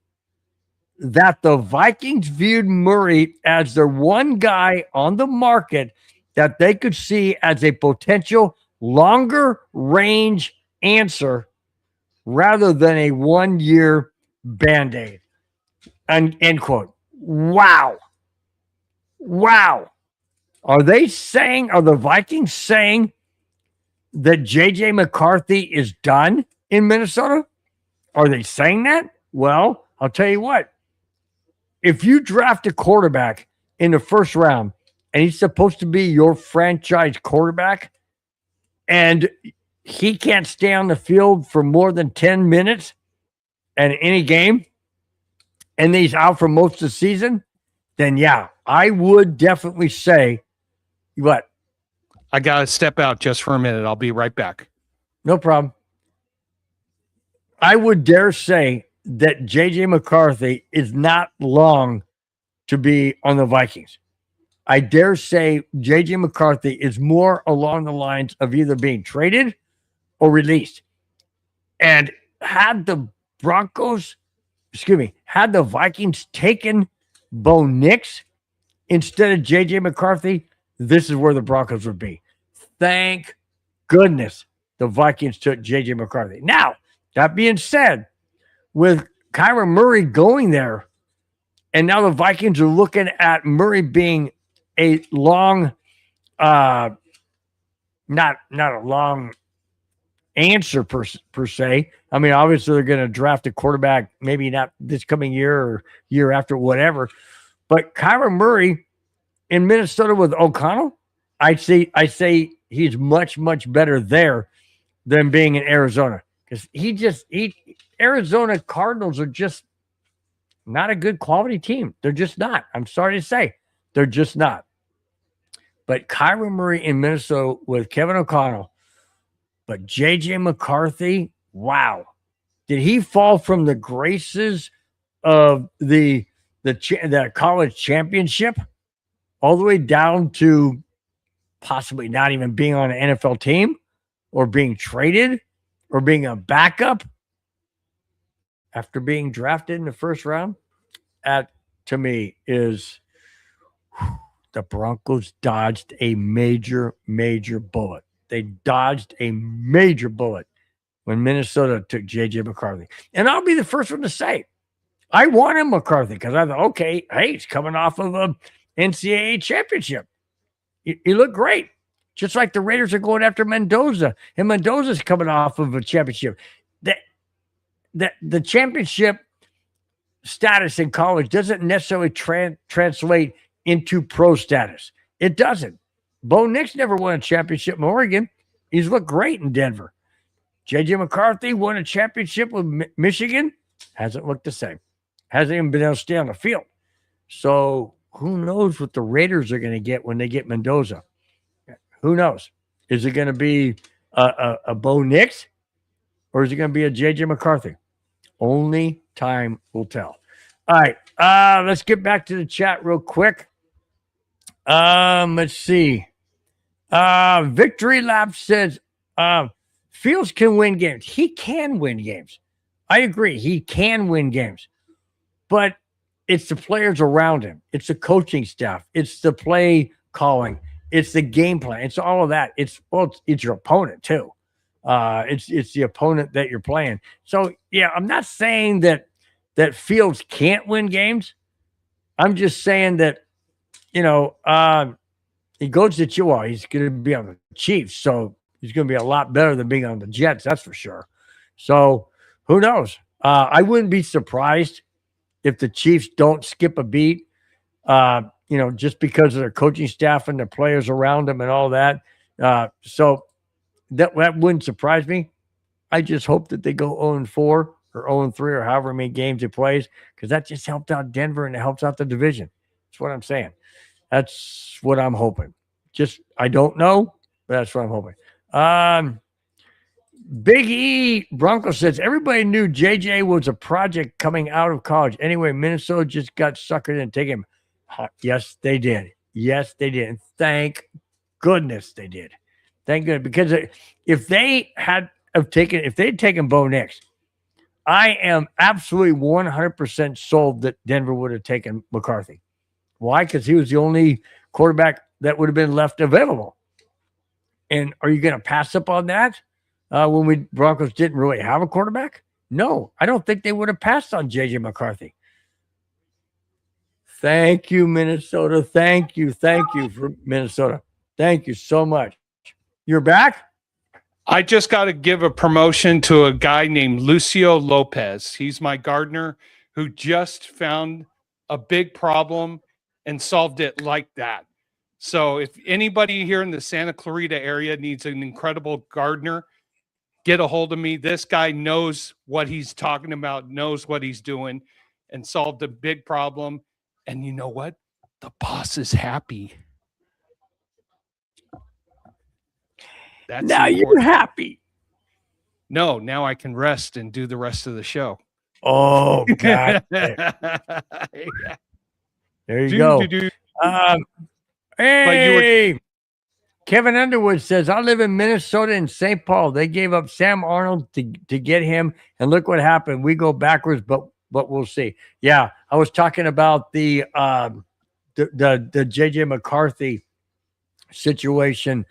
that the Vikings viewed Murray as their one guy on the market that they could see as a potential longer range answer rather than a 1-year Band-Aid. And end quote. Wow. Are the Vikings saying that J.J. McCarthy is done in Minnesota? Are they saying that? Well, I'll tell you what. If you draft a quarterback in the first round and he's supposed to be your franchise quarterback and he can't stay on the field for more than 10 minutes in any game and he's out for most of the season, then yeah, I would definitely say what? I got to step out just for a minute. I'll be right back. No problem. I would dare say that J.J. McCarthy is not long to be on the Vikings. I dare say J.J. McCarthy is more along the lines of either being traded or released. And had the Vikings taken Bo Nix instead of J.J. McCarthy, this is where the Broncos would be. Thank goodness the Vikings took J.J. McCarthy. Now, that being said, with Kyler Murray going there, and now the Vikings are looking at Murray being a long, not a long answer per se. I mean, obviously they're going to draft a quarterback, maybe not this coming year or year after, whatever. But Kyler Murray in Minnesota with O'Connell, I say he's much, much better there than being in Arizona, because Arizona Cardinals are just not a good quality team. They're just not. I'm sorry to say, they're just not. But Kyler Murray in Minnesota with Kevin O'Connell, but JJ McCarthy, wow. Did he fall from the graces of the college championship all the way down to possibly not even being on an NFL team or being traded or being a backup after being drafted in the first round? That, to me, is the Broncos dodged a major, major bullet. They dodged a major bullet when Minnesota took J.J. McCarthy. And I'll be the first one to say, I wanted McCarthy because I thought, okay, hey, he's coming off of a NCAA championship. He looked great. Just like the Raiders are going after Mendoza. And Mendoza's coming off of a championship. The championship status in college doesn't necessarily translate into pro status. It doesn't. Bo Nix never won a championship in Oregon. He's looked great in Denver. J.J. McCarthy won a championship with Michigan. Hasn't looked the same. Hasn't even been able to stay on the field. So who knows what the Raiders are going to get when they get Mendoza? Who knows? Is it going to be a Bo Nix, or is it going to be a J.J. McCarthy? Only time will tell. All right, let's get back to the chat real quick. Let's see. Victory Lap says Fields can win games. He can win games. I agree. He can win games. But it's the players around him. It's the coaching staff. It's the play calling. It's the game plan. It's all of that. It's your opponent too. It's the opponent that you're playing. So yeah, I'm not saying that Fields can't win games. I'm just saying that, he goes to well, he's going to be on the Chiefs, so he's going to be a lot better than being on the Jets. That's for sure. So who knows? I wouldn't be surprised if the Chiefs don't skip a beat. Just because of their coaching staff and the players around them and all that. So that wouldn't surprise me. I just hope that they go 0-4 or 0-3 or however many games it plays, because that just helped out Denver and it helps out the division. That's what I'm saying. That's what I'm hoping. I don't know, but that's what I'm hoping. Big E Broncos says everybody knew JJ was a project coming out of college. Anyway, Minnesota just got suckered and taken him. Yes, they did. Yes, they did. And thank goodness they did. Thank goodness. Because if they'd taken Bo Nix, I am absolutely 100% sold that Denver would have taken McCarthy. Why? Because he was the only quarterback that would have been left available. And are you going to pass up on that when Broncos didn't really have a quarterback? No, I don't think they would have passed on J.J. McCarthy. Thank you, Minnesota. Thank you for Minnesota. Thank you so much. You're back? I just got to give a promotion to a guy named Lucio Lopez. He's my gardener who just found a big problem and solved it like that. So if anybody here in the Santa Clarita area needs an incredible gardener, get a hold of me. This guy knows what he's talking about, knows what he's doing, and solved a big problem. And you know what? The boss is happy. That's now important. You're happy. No, now I can rest and do the rest of the show. Oh, God. There you go. Hey, Kevin Underwood says, I live in Minnesota and St. Paul. They gave up Sam Arnold to get him, and look what happened. We go backwards, but we'll see. Yeah, I was talking about the J.J. McCarthy situation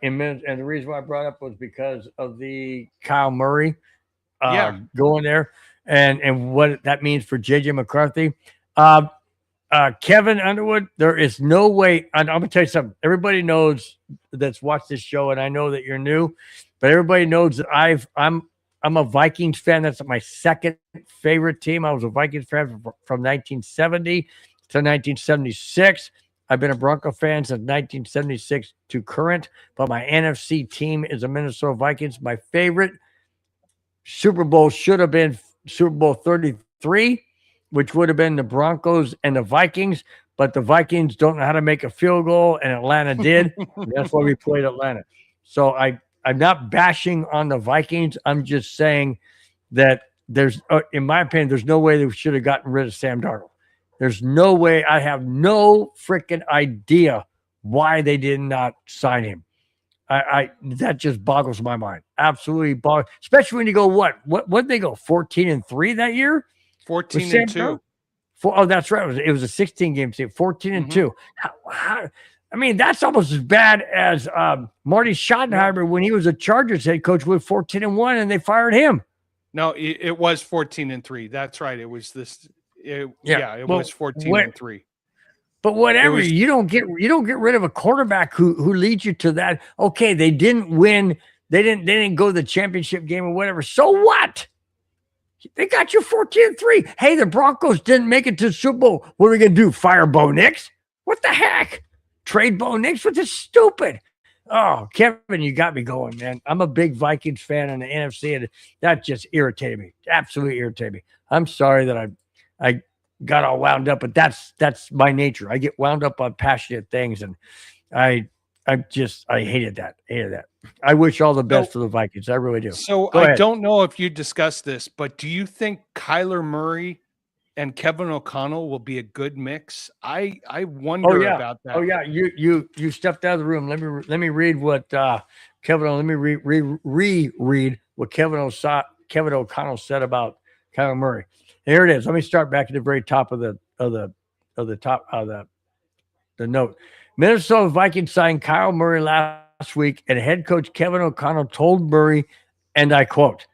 in minutes, and the reason why I brought up was because of the Kyle Murray going there and what that means for J.J. McCarthy. Kevin Underwood, there is no way. I'm going to tell you something. Everybody knows that's watched this show, and I know that you're new, but everybody knows that I'm a Vikings fan. That's my second favorite team. I was a Vikings fan from 1970 to 1976. I've been a Bronco fan since 1976 to current, but my NFC team is the Minnesota Vikings. My favorite Super Bowl should have been Super Bowl 33, which would have been the Broncos and the Vikings, but the Vikings don't know how to make a field goal, and Atlanta did. That's why we played Atlanta. So I'm not bashing on the Vikings. I'm just saying that there's, in my opinion, there's no way they should have gotten rid of Sam Darnold. There's no way. I have no freaking idea why they did not sign him. That just boggles my mind. Absolutely boggles, especially when you go, what did they go 14-3 that year? 14-2. Oh, that's right. It was a 16-game season, 14-2. How, I mean, that's almost as bad as Marty Schottenheimer when he was a Chargers head coach with 14-1, and they fired him. No, it was 14-3. That's right. It was this. It was 14-3. But whatever, you don't get rid of a quarterback who leads you to that. Okay, they didn't win. They didn't go to the championship game or whatever. So what? They got you 14-3. Hey, the Broncos didn't make it to the Super Bowl. What are we gonna do? Fire Bo Nix? What the heck? Trade Bo Nix? What is stupid? Oh, Kevin, you got me going, man. I'm a big Vikings fan in the NFC, and that just irritated me. Absolutely irritated me. I'm sorry that I got all wound up, but that's my nature. I get wound up on passionate things, and I hated that. I wish all the best for the Vikings. I really do. So I don't know if you discussed this, but do you think Kyler Murray and Kevin O'Connell will be a good mix? I wonder about that. Oh yeah, you stepped out of the room. Let me read what Kevin. Let me reread what Kevin O'Connell said about Kyler Murray. Here it is. Let me start back at the very top of the note. Minnesota Vikings signed Kyle Murray last week, and head coach Kevin O'Connell told Murray, and I quote,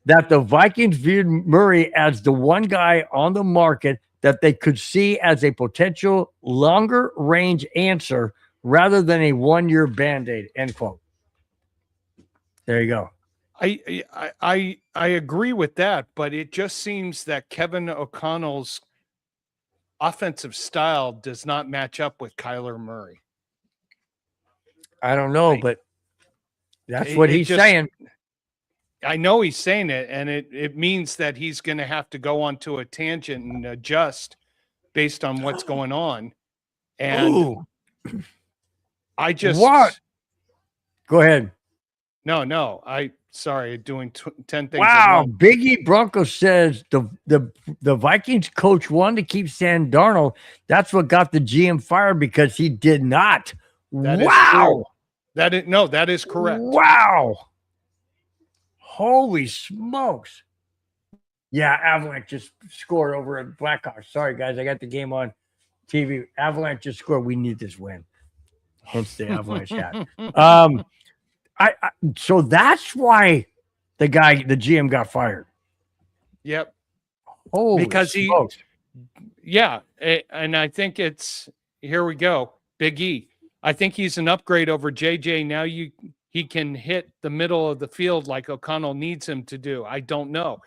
that the Vikings viewed Murray as the one guy on the market that they could see as a potential longer range answer rather than a one-year Band-Aid, end quote. There you go. I agree with that, but it just seems that Kevin O'Connell's offensive style does not match up with Kyler Murray. I don't know, but that's what he's saying. I know he's saying it, and it means that he's going to have to go onto a tangent and adjust based on what's going on. And I just what? Go ahead. No. Sorry, doing 10 things. Wow, Biggie Bronco says the Vikings coach wanted to keep Sam Darnold. That's what got the GM fired because he did not. Wow. That is correct. Wow. Holy smokes. Yeah, Avalanche just scored over at Blackhawks. Sorry, guys, I got the game on TV. Avalanche just scored. We need this win. Hence the Avalanche hat. So that's why the GM got fired. Yep. Holy because smokes. And I think here we go. Big E. I think he's an upgrade over JJ. Now he can hit the middle of the field like O'Connell needs him to do. I don't know.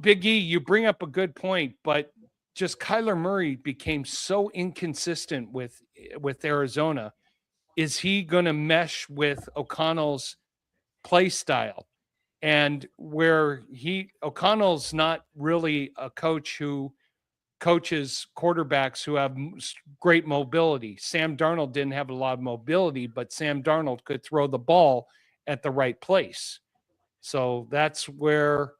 Big E, you bring up a good point, but just Kyler Murray became so inconsistent with Arizona. Is he going to mesh with O'Connell's play style? And where O'Connell's not really a coach who coaches quarterbacks who have great mobility. Sam Darnold didn't have a lot of mobility, but Sam Darnold could throw the ball at the right place. So that's where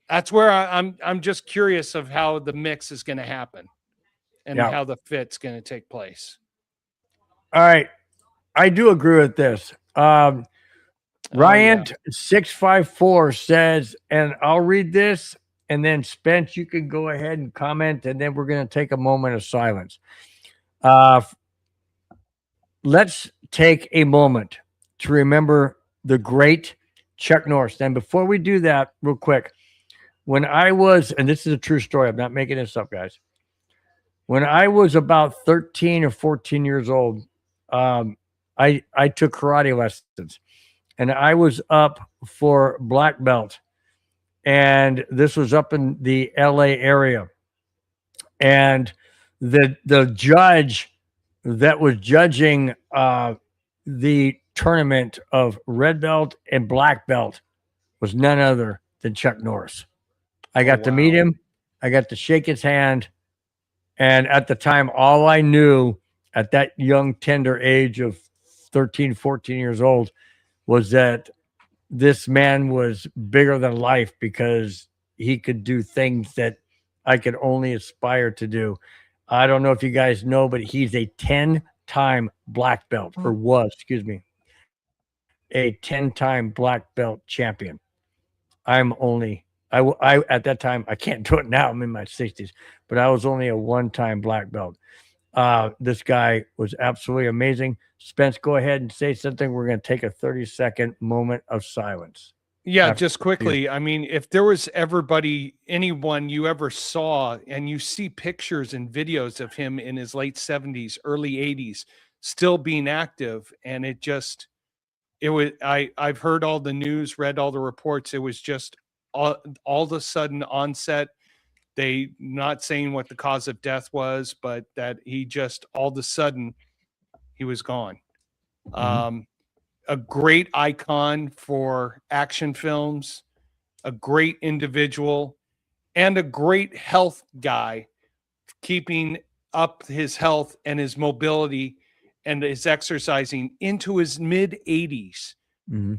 I'm just curious of how the mix is going to happen and how the fit's going to take place. All right. I do agree with this. Ryan 654 says, and I'll read this, and then Spence, you can go ahead and comment, and then we're going to take a moment of silence. Let's take a moment to remember the great Chuck Norris. And before we do that, real quick, when I was, and this is a true story, I'm not making this up, guys. When I was about 13 or 14 years old, I took karate lessons, and I was up for black belt, and this was up in the LA area, and the judge that was judging the tournament of red belt and black belt was none other than Chuck Norris. I got to meet him. I got to shake his hand. And at the time, all I knew at that young, tender age of 13, 14 years old was that this man was bigger than life because he could do things that I could only aspire to do. I don't know if you guys know, but he's a 10-time black belt, or was, excuse me, a 10-time black belt champion. I'm only I at that time, I can't do it now. I'm in my 60s, but I was only a one-time black belt. This guy was absolutely amazing. Spence, go ahead and say something. We're going to take a 30-second moment of silence. Yeah, just quickly. I mean, if there was anyone you ever saw, and you see pictures and videos of him in his late 70s, early 80s, still being active, and I've heard all the news, read all the reports. It was just all of a sudden onset. They not saying what the cause of death was, but that he just all of a sudden he was gone. A great icon for action films, a great individual, and a great health guy, keeping up his health and his mobility and his exercising into his mid 80s.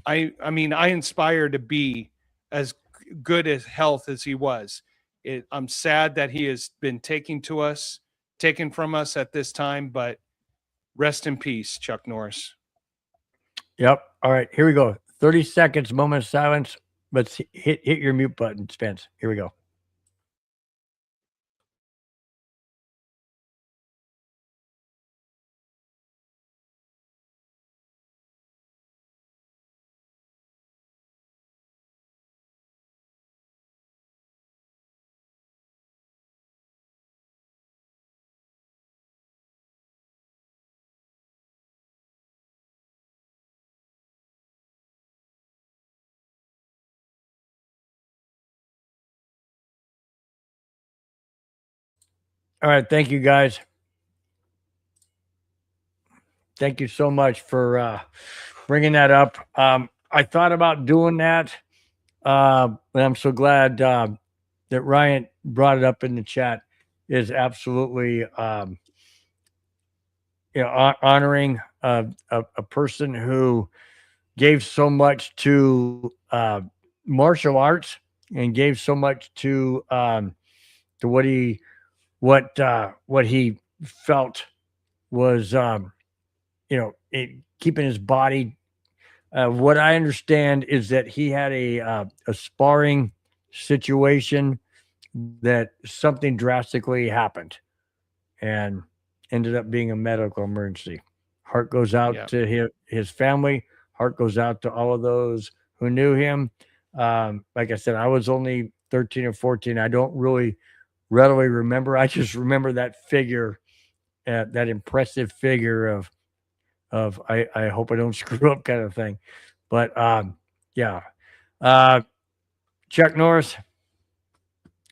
I mean, I inspire to be as good as health as he was. I'm sad that he has been taken from us at this time, but rest in peace, Chuck Norris. Yep. All right, here we go. 30 seconds, moment of silence. Let's hit your mute button, Spence. Here we go. All right, thank you guys. Thank you so much for bringing that up. I thought about doing that, and I'm so glad that Ryan brought it up in the chat. Is absolutely honoring a person who gave so much to martial arts and gave so much to what he felt was keeping his body. What I understand is that he had a sparring situation that something drastically happened and ended up being a medical emergency. Heart goes out to his family. Heart goes out to all of those who knew him. Like I said, I was only 13 or 14. I don't really readily remember. I just remember that figure, that impressive figure of I hope I don't screw up kind of thing. But yeah. Chuck Norris,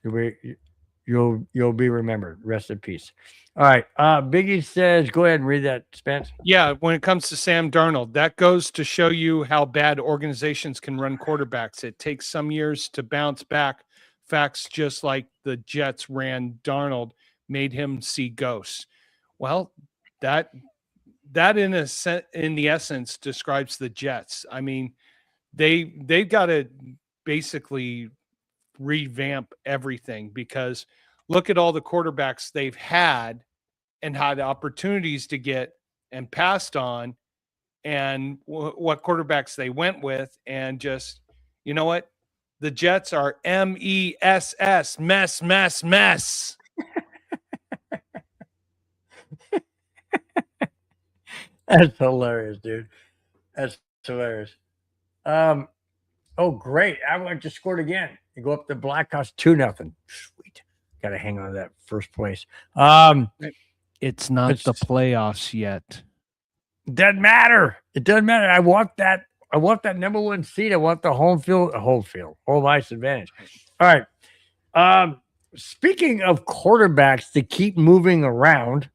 you'll be remembered. Rest in peace. All right. Biggie says, go ahead and read that, Spence. Yeah, when it comes to Sam Darnold, that goes to show you how bad organizations can run quarterbacks. It takes some years to bounce back. Facts just like the Jets ran Darnold made him see ghosts. Well, that in the essence describes the Jets. I mean, they've got to basically revamp everything, because look at all the quarterbacks they've had and had opportunities to get and passed on, and what quarterbacks they went with, and just, you know what? The Jets are MESS, mess. That's hilarious, dude. That's hilarious. Oh, great. Avalanche just scored again. They go up to Blackhawks 2-0. Sweet. Got to hang on to that first place. It's not the playoffs yet. It doesn't matter. It doesn't matter. I want that. I want that number one seed. I want the home ice advantage. All right. Speaking of quarterbacks to keep moving around,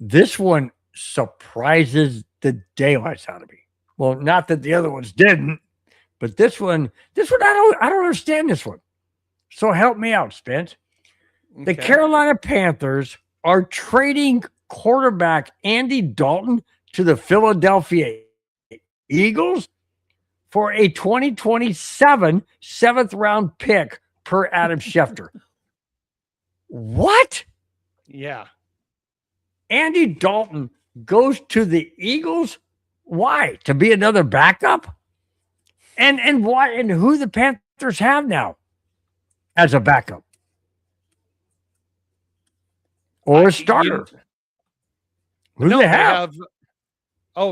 this one surprises the daylights out of me. Well, not that the other ones didn't, but this one, I don't understand this one. So help me out, Spence. The Carolina Panthers are trading quarterback Andy Dalton to the Philadelphia Eagles for a 2027 seventh round pick per Adam Schefter. What? Yeah. Andy Dalton goes to the Eagles? Why? To be another backup? And why? And who the Panthers have now as a backup or a starter? Who do they have?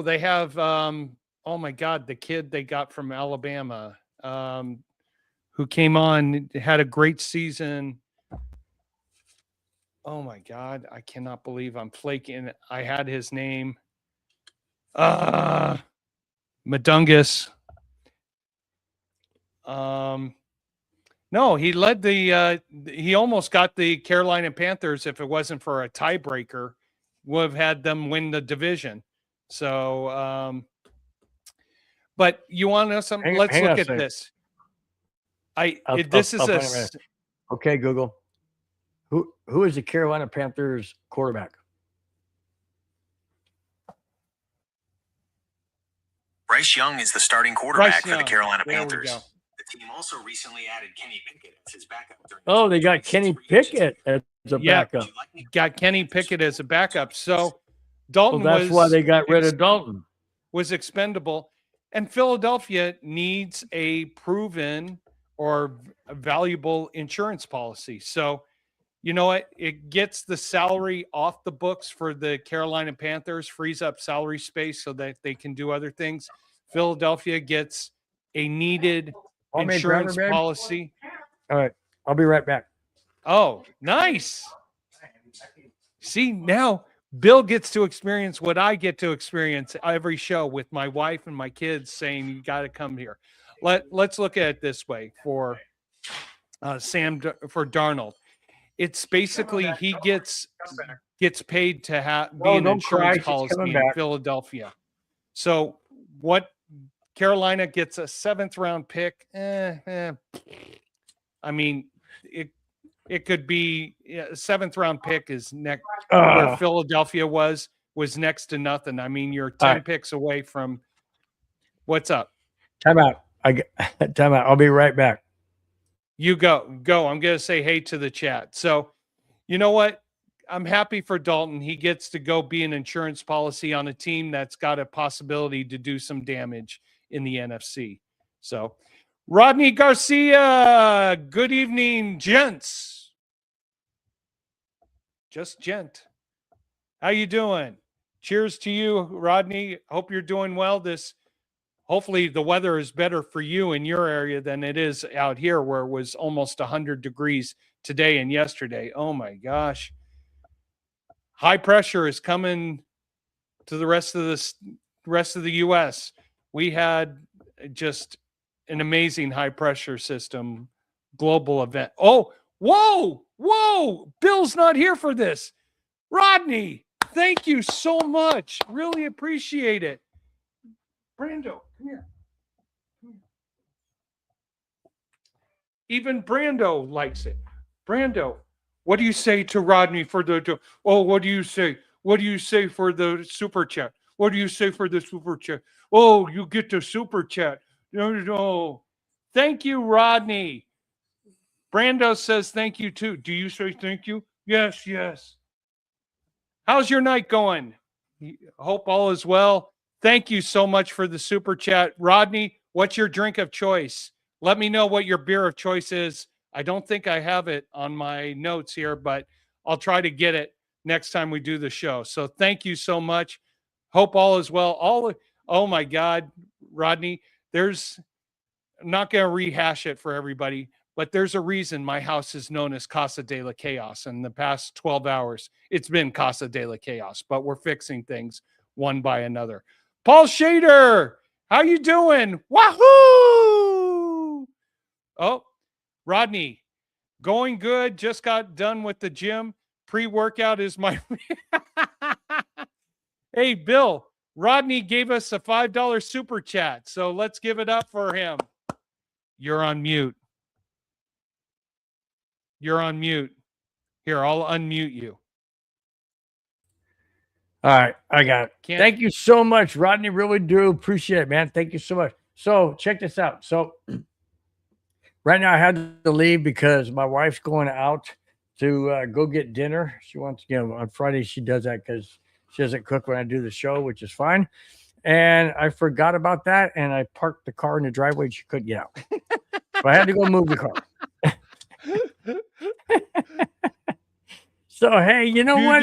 They have. Oh my God, the kid they got from Alabama, who came on, had a great season. Oh my God, I cannot believe I'm flaking. I had his name. Madungus. No, he led he almost got the Carolina Panthers. If it wasn't for a tiebreaker, would have had them win the division. So, but you want to know something? Let's look at this. Okay, Google. Who is the Carolina Panthers quarterback? Bryce Young is the starting quarterback for the Carolina Panthers. The team also recently added Kenny Pickett as his backup. Oh, they got Kenny Pickett as a backup. Got Kenny Pickett as a backup. So Dalton that's why they got rid of Dalton. Was expendable. And Philadelphia needs a proven or a valuable insurance policy. So, you know what? It gets the salary off the books for the Carolina Panthers, frees up salary space so that they can do other things. Philadelphia gets a needed insurance policy. All right. I'll be right back. Oh, nice. See, now Bill gets to experience what I get to experience every show with my wife and my kids saying, you got to come here. Let's look at it this way for Darnold. It's basically he gets paid to be an insurance policy in Philadelphia. So what Carolina gets a 7th round pick. I mean, it could be a 7th round pick is next where Philadelphia was next to nothing. I mean, you're 10 picks away from what's up. Time out. I'll be right back. You go. I'm going to say hey to the chat. So, you know what? I'm happy for Dalton. He gets to go be an insurance policy on a team that's got a possibility to do some damage in the NFC. So, Rodney Garcia, good evening, gents. Just gent. How you doing? Cheers to you, Rodney. Hope you're doing well. Hopefully the weather is better for you in your area than it is out here where it was almost 100 degrees today and yesterday. Oh my gosh. High pressure is coming to the rest of the US. We had just an amazing high pressure system global event. Oh, whoa. Bill's not here for this. Rodney, thank you so much. Really appreciate it. Brando, come here. Even Brando likes it. Brando, what do you say to Rodney for what do you say? What do you say for the super chat? What do you say for the super chat? Oh, you get the super chat. No. Thank you, Rodney. Brando says thank you too. Do you say thank you? Yes. How's your night going? Hope all is well. Thank you so much for the super chat. Rodney, what's your drink of choice? Let me know what your beer of choice is. I don't think I have it on my notes here, but I'll try to get it next time we do the show. So thank you so much. Hope all is well. Oh my God, Rodney, I'm not going to rehash it for everybody, but there's a reason my house is known as Casa de la Chaos. In the past 12 hours, it's been Casa de la Chaos, but we're fixing things. one by another. Paul Shader, how you doing? Wahoo! Oh, Rodney, going good. Just got done with the gym. Pre-workout is my... Hey, Bill, Rodney gave us a $5 super chat, so let's give it up for him. You're on mute. You're on mute. Here, I'll unmute you. All right, I got it. Thank you so much, Rodney. Really do appreciate it, man. Thank you so much. So check this out. So right now I had to leave because my wife's going out to go get dinner. She wants, on Friday she does that because she doesn't cook when I do the show, which is fine. And I forgot about that, and I parked the car in the driveway and she couldn't get out. So I had to go move the car. So hey, you know what?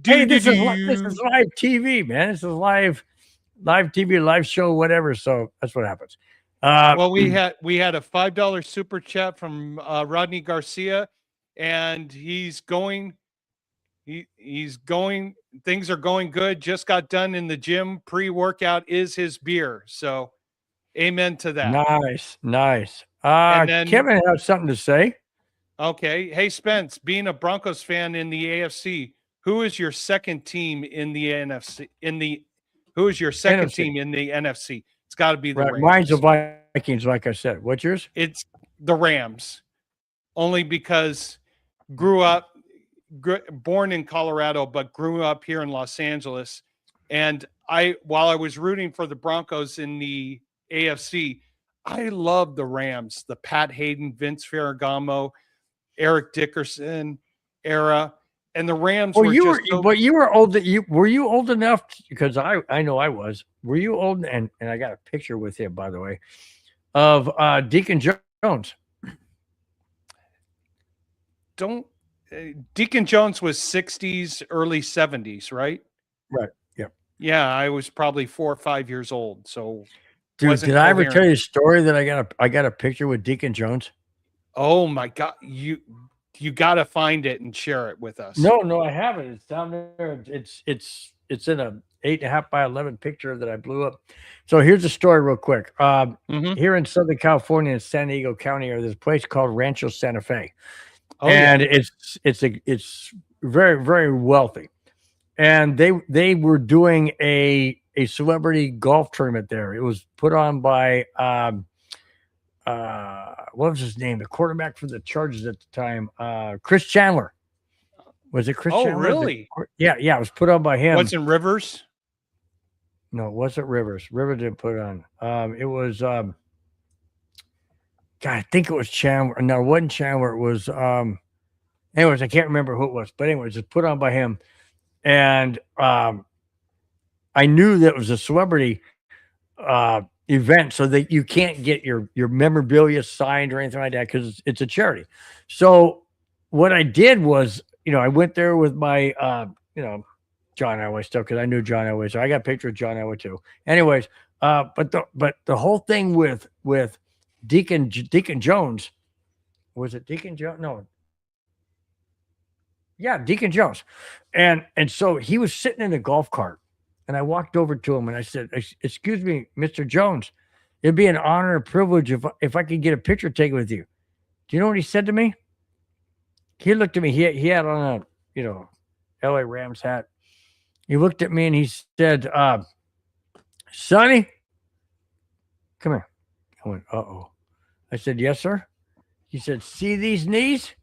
This is live TV, man. This is live TV, live show, whatever. So that's what happens. Well, we had a $5 super chat from Rodney Garcia, and he's going. He's going. Things are going good. Just got done in the gym. Pre-workout is his beer. So, amen to that. Nice. And then, Kevin has something to say. Okay. Hey, Spence, being a Broncos fan in the AFC, who is your second team in the NFC? Who is your second team in the NFC? It's got to be the Rams. Mine's the Vikings, like I said. What's yours? It's the Rams, only because born in Colorado, but grew up here in Los Angeles. And while I was rooting for the Broncos in the AFC, I love the Rams, the Pat Hayden, Vince Ferragamo, Eric Dickerson era, and the Rams. Well, you were old. Were you old enough? Because I know I was. Were you old? And I got a picture with him, by the way, of Deacon Jones. Deacon Jones was 60s, early 70s, right? Right. Yeah. Yeah, I was probably 4 or 5 years old. So, dude, did I ever tell you a story that I got a picture with Deacon Jones? Oh my God, you got to find it and share it with us. No, I haven't. It's down there. It's in a 8.5 by 11 picture that I blew up. So here's the story real quick. Here in Southern California, in San Diego County, there's a place called Rancho Santa Fe. Oh, and yeah. It's very, very wealthy. And they were doing a celebrity golf tournament there. It was put on by what was his name? The quarterback for the Chargers at the time, Chris Chandler. Was it Chris Chandler? Oh, really? Yeah. It was put on by him. What's in Rivers? No, it wasn't Rivers. Rivers didn't put it on. It was God, I think it was Chandler. No, it wasn't Chandler. It was anyways, I can't remember who it was. But anyways, it's put on by him. And I knew that it was a celebrity event, so that you can't get your memorabilia signed or anything like that because it's a charity. So what I did was, I went there with my John Elway stuff because I knew John Elway, so I got a picture of John Elway too. Anyways, but the whole thing with Deacon Jones, was it Deacon Jones? No. Yeah, Deacon Jones. And so he was sitting in a golf cart. And I walked over to him and I said, "Excuse me, Mr. Jones, it'd be an honor and privilege if I could get a picture taken with you." Do you know what he said to me? He looked at me. He had on a, LA Rams hat. He looked at me and he said, "Sonny, come here." I went, "Uh-oh." I said, "Yes, sir." He said, "See these knees?"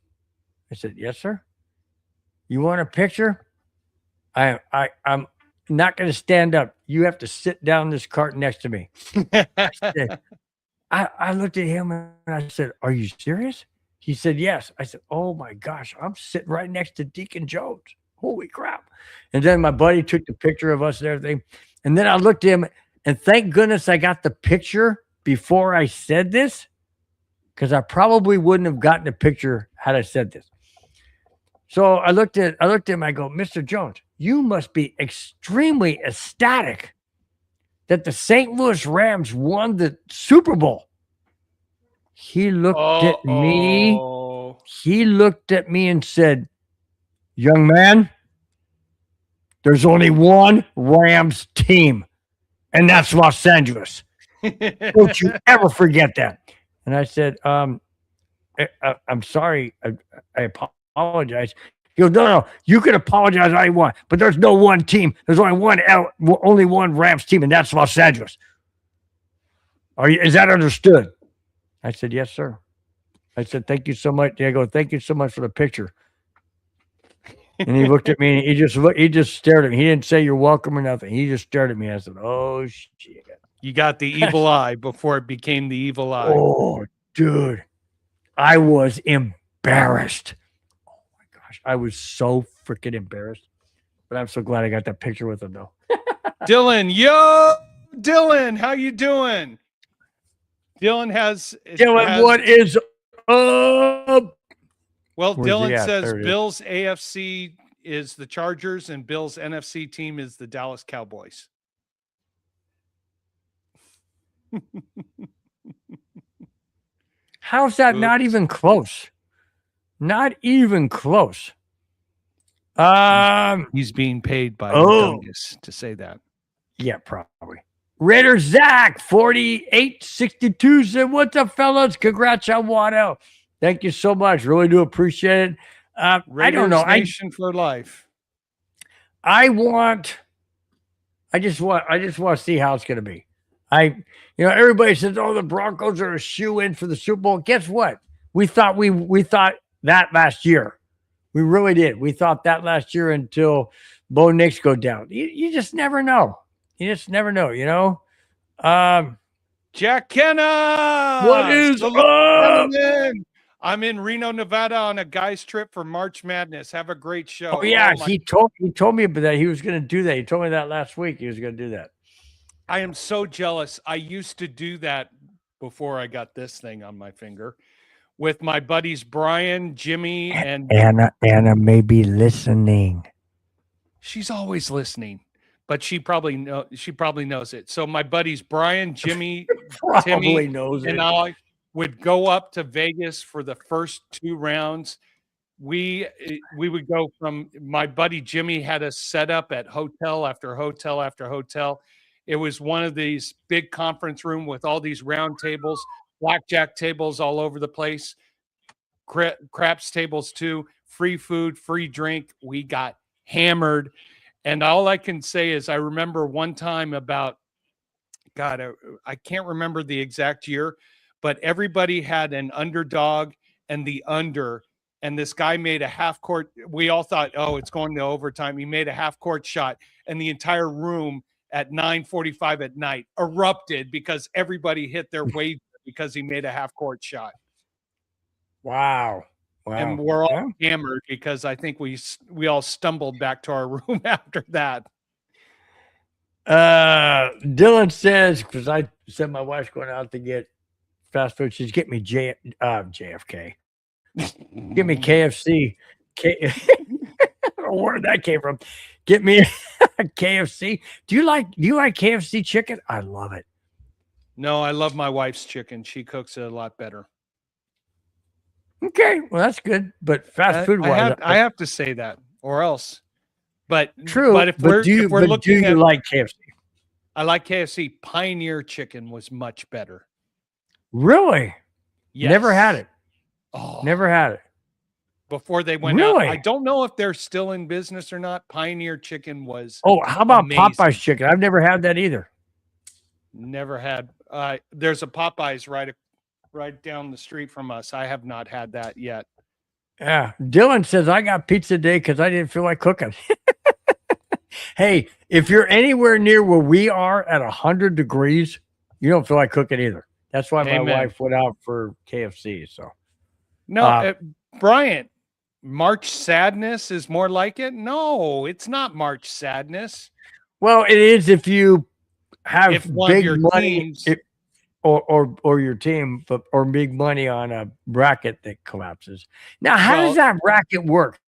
I said, "Yes, sir." "You want a picture? I'm not going to stand up. You have to sit down in this cart next to me." I looked at him and I said, "Are you serious?" He said, "Yes." I said, "Oh my gosh, I'm sitting right next to Deacon Jones. Holy crap." And then my buddy took the picture of us and everything. And then I looked at him and thank goodness I got the picture before I said this, because I probably wouldn't have gotten the picture had I said this. So I looked at him. I go, "Mr. Jones, you must be extremely ecstatic that the St. Louis Rams won the Super Bowl." He looked at me. He looked at me and said, "Young man, There's only one Rams team, and that's Los Angeles. Don't you ever forget that. And I said, I'm sorry. I apologize. He goes, no, you can apologize all you want, but there's no one team. There's only one Rams team, and that's Los Angeles. Is that understood? I said, yes, sir. I said, thank you so much. I go, thank you so much for the picture. And he looked at me and he just stared at me. He didn't say you're welcome or nothing. He just stared at me. I said, oh shit. You got the evil eye before it became the evil eye. Oh, dude. I was embarrassed. Oh my gosh. I was so freaking embarrassed. But I'm so glad I got that picture with him though. Dylan, how you doing? Dylan, what is up? Well, Dylan says Bill's AFC is the Chargers and Bill's NFC team is the Dallas Cowboys. How's that not even close? Not even close. He's being paid by Douglas to say that. Yeah, probably. Raider Zach 4862 said, "What's up, fellas? Congrats on Waddle. Thank you so much. Really do appreciate it. I don't know. Nation for life. I just want to see how it's going to be. Everybody says, "Oh, the Broncos are a shoe-in for the Super Bowl." Guess what? We thought that last year. We really did. We thought that last year until Bo Nix go down. You just never know. You just never know, Jack Kenna. What is up? I'm in Reno, Nevada on a guy's trip for March Madness. Have a great show. Oh yeah, he told me about that. He was going to do that. He told me that last week. He was going to do that. I am so jealous. I used to do that before I got this thing on my finger with my buddies Brian, Jimmy, and Anna may be listening. She's always listening, but she probably knows it. So my buddies Brian, Jimmy, Timmy, and I would go up to Vegas for the first 2 rounds. We would go from my buddy Jimmy had us set up at hotel after hotel after hotel. It was one of these big conference room with all these round tables, blackjack tables all over the place, craps tables too, free food, free drink. We got hammered. And all I can say is I remember one time about, God, I can't remember the exact year, but everybody had an underdog and the under. And this guy made a half court. We all thought, oh, it's going to overtime. He made a half court shot and the entire room at 9:45 at night erupted because everybody hit their wager because he made a half court shot. Wow. And we're all hammered because I think we all stumbled back to our room after that. Dylan says, because I said my wife's going out to get fast food. She's getting me JFK. Get me KFC. I don't know where that came from. Get me KFC. Do you like KFC chicken? I love it. No, I love my wife's chicken. She cooks it a lot better. Okay, well that's good. But fast food wise, I have to say that, or else. But true. But if we're looking at, like KFC? I like KFC. Pioneer chicken was much better. Really? Yes. Never had it. Oh, never had it. Before they went out. I don't know if they're still in business or not. Pioneer chicken was. Oh, how about amazing. Popeye's chicken? I've never had that either. Never had. There's a Popeye's right down the street from us. I have not had that yet. Yeah. Dylan says, I got pizza today because I didn't feel like cooking. Hey, if you're anywhere near where we are at 100 degrees, you don't feel like cooking either. That's why my wife went out for KFC. So, no, Bryant, March Sadness is more like it. No, it's not March Sadness. Well, it is if you have big money. Teams, or your team, or big money on a bracket that collapses. Now, how does that bracket work?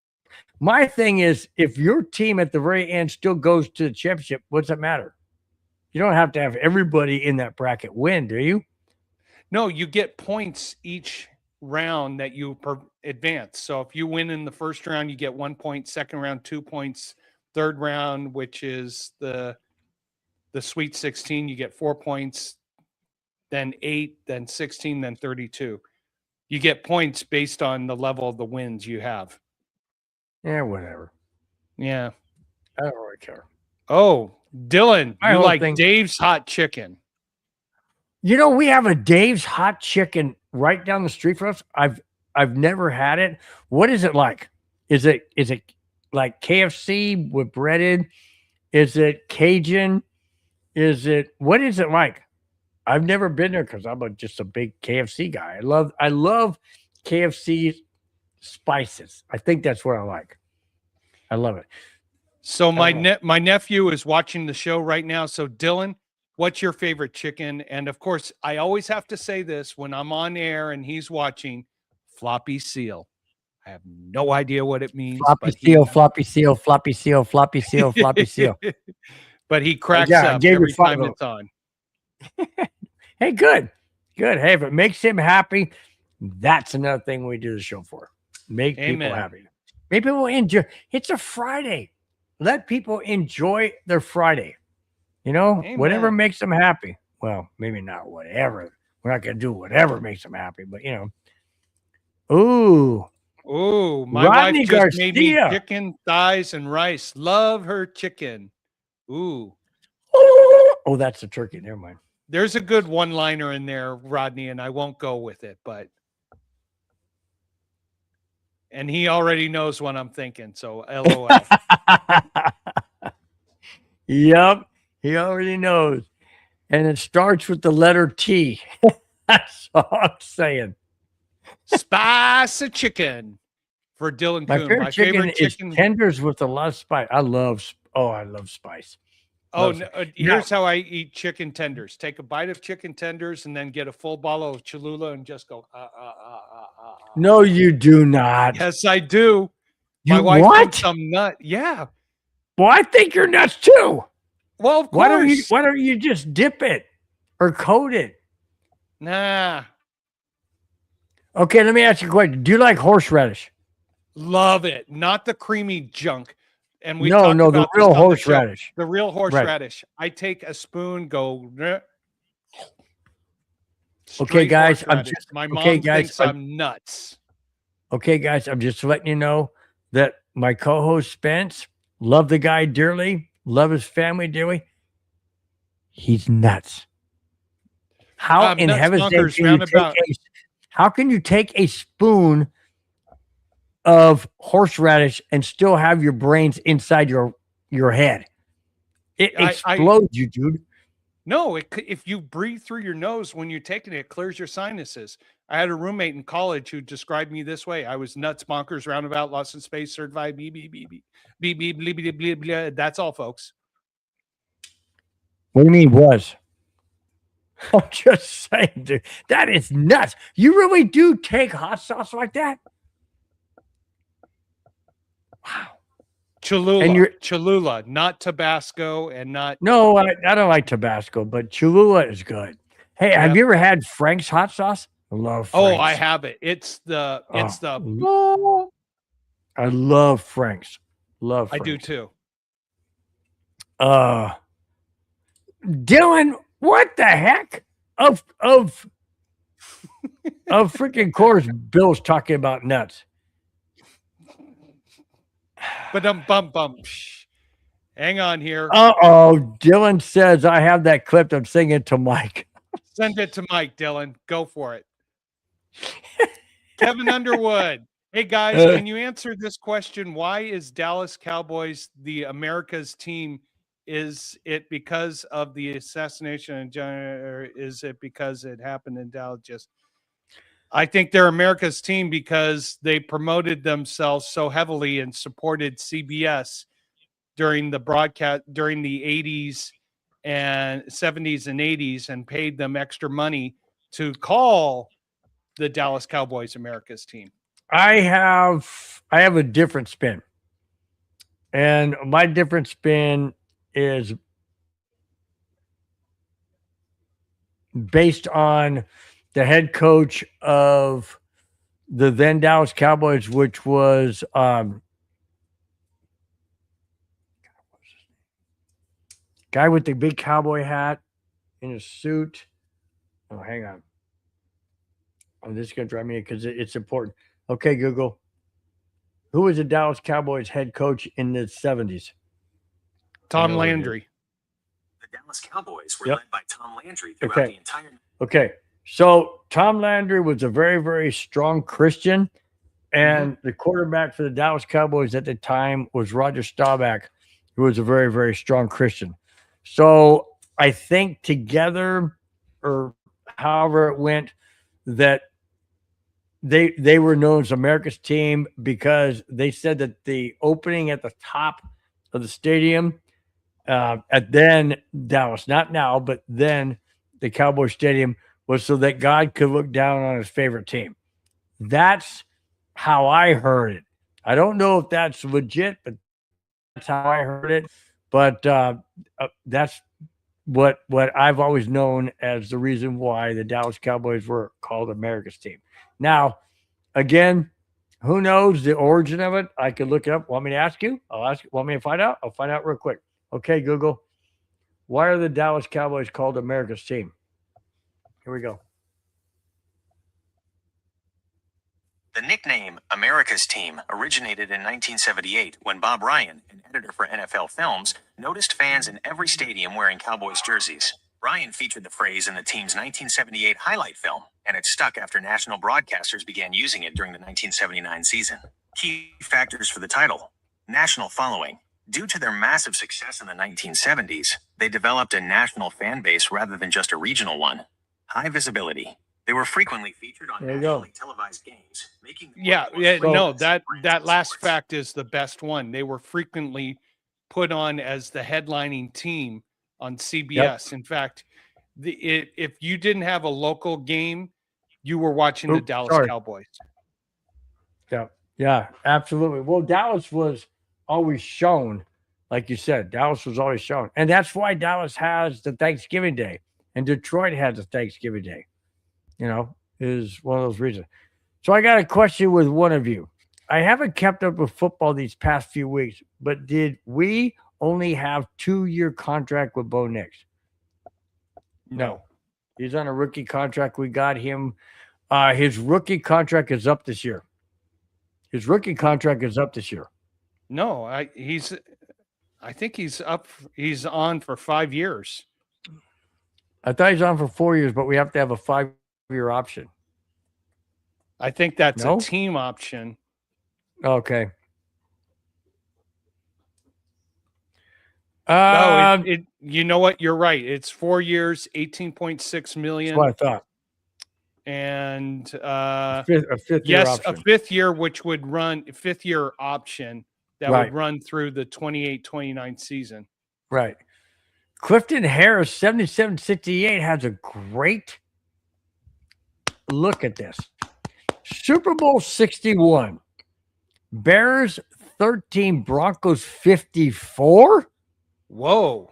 My thing is, if your team at the very end still goes to the championship, what's that matter? You don't have to have everybody in that bracket win, do you? No, you get points each round that you advance. So if you win in the first round, you get 1 point, second round, 2 points, third round, which is the Sweet 16, you get 4 points, then 8, then 16, then 32. You get points based on the level of the wins you have. Yeah, whatever. Yeah. I don't really care. Oh, Dylan, My you whole like thing- Dave's hot chicken. You know, we have a Dave's hot chicken right down the street from us. I've never had it. What is it like? Is it like KFC with breaded? Is it Cajun? What is it like? I've never been there because I'm just a big KFC guy. I love KFC spices. I think that's what I like. I love it. So my nephew is watching the show right now. So Dylan, what's your favorite chicken? And of course, I always have to say this when I'm on air and he's watching: floppy seal. I have no idea what it means. Floppy seal, floppy seal, floppy seal, floppy seal, floppy seal. But he cracks Yeah, I up gave you every 5 time of it's on. Hey, good. Hey, if it makes him happy, that's another thing we do the show for. Make people Amen. happy. Make people enjoy. It's a Friday. Let people enjoy their Friday. You know, whatever Amen. makes them happy. Well, maybe not whatever. We're not going to do whatever makes them happy, but you know. Ooh, my Rodney wife just made me Garcia. chicken thighs and rice. Love her chicken. Ooh. Oh, that's a turkey. Never mind. There's a good one-liner in there, Rodney, and I won't go with it, but and he already knows what I'm thinking, so LOL. Yep, he already knows. And it starts with the letter T. That's all I'm saying. Spicy chicken for Dylan My Kuhn. favorite My chicken favorite is chicken. tenders with a lot of spice. I love spice. Oh, Love no, spice. here's how I eat chicken tenders. Take a bite of chicken tenders and then get a full bottle of Cholula and just go. No, you do not. Yes, I do. You My wife what? thinks I'm nut. Yeah. Well, I think you're nuts too. Well, of Why course. don't you just dip it or coat it? Nah. Okay, let me ask you a question. Do you like horseradish? Love it. Not the creamy junk. And we No, talked the about real this on the show. horseradish. The real horseradish. I take a spoon, go. Okay, guys. My mom thinks I'm nuts. Okay, guys. I'm just letting you know that my co-host Spence, love the guy dearly, love his family dearly. He's nuts. How in nuts heaven's name bonkers how can you take a spoon of horseradish and still have your brains inside your head? It explodes you, dude. No, if you breathe through your nose when you're taking it, it clears your sinuses. I had a roommate in college who described me this way: I was nuts, bonkers, roundabout, lost in space, certified, That's all, folks. What do you mean was? I'm just saying, dude. That is nuts. You really do take hot sauce like that? Wow. Cholula, not Tabasco, and not. No, I don't like Tabasco, but Cholula is good. Hey, have you ever had Frank's hot sauce? I love Frank's. Oh, I have it. It's the. I love Frank's. Love Frank's. I do too. Dylan, what the heck? Of freaking course, Bill's talking about nuts. But bum. Hang on here. Dylan says I have that clip. I'm singing to Mike. Send it to Mike, Dylan. Go for it. Kevin Underwood. Hey guys, can you answer this question? Why is Dallas Cowboys the America's team? Is it because of the assassination, or is it because it happened in Dallas? I think they're America's team because they promoted themselves so heavily and supported CBS during the broadcast during the 80s and 70s and 80s and paid them extra money to call the Dallas Cowboys America's team. I have a different spin. And my different spin is based on the head coach of the then Dallas Cowboys, which was Guy with the big cowboy hat in a suit. Oh, hang on. Oh, this is going to drive me because it's important. Okay, Google. Who was the Dallas Cowboys head coach in the 70s? Tom Landry. The Dallas Cowboys were led by Tom Landry throughout the entire. Okay. So Tom Landry was a very, very strong Christian. And the quarterback for the Dallas Cowboys at the time was Roger Staubach, who was a very, very strong Christian. So I think together, or however it went, that they were known as America's team because they said that the opening at the top of the stadium at then Dallas, not now, but then the Cowboy Stadium was so that God could look down on his favorite team. That's how I heard it. I don't know if that's legit, but that's how I heard it. But that's what I've always known as the reason why the Dallas Cowboys were called America's team. Now, again, who knows the origin of it? I could look it up. Want me to ask you? I'll ask you. Want me to find out? I'll find out real quick. Okay, Google. Why are the Dallas Cowboys called America's team? Here we go. The nickname America's Team originated in 1978 when Bob Ryan, an editor for NFL Films, noticed fans in every stadium wearing Cowboys jerseys. Ryan featured the phrase in the team's 1978 highlight film, and it stuck after national broadcasters began using it during the 1979 season. Key factors for the title: national following. Due to their massive success in the 1970s, they developed a national fan base rather than just a regional one. High visibility. They were frequently featured on nationally televised games, making that last fact is the best one. They were frequently put on as the headlining team on CBS. In fact, if you didn't have a local game, you were watching the Dallas Cowboys. Yeah, absolutely. Well, Dallas was always shown, like you said, Dallas was always shown. And that's why Dallas has the Thanksgiving Day and Detroit has the Thanksgiving Day. You know, is one of those reasons. So I got a question with one of you. I haven't kept up with football these past few weeks, but did we only have 2-year contract with Bo Nix? No. He's on a rookie contract. We got him. His rookie contract is up this year. No, I think he's up. He's on for 5 years. I thought he's on for 4 years, but we have to have a 5-year option. I think that's a team option. Okay. No, you know what? You're right. It's 4 years, 18.6 million. That's what I thought. And a fifth year option. A 5th year, which would run 5th year option that would run through the 28-29 season. Right. Clifton Harris, 7768, has a great look at this. Super Bowl 61. Bears 13, Broncos 54. Whoa.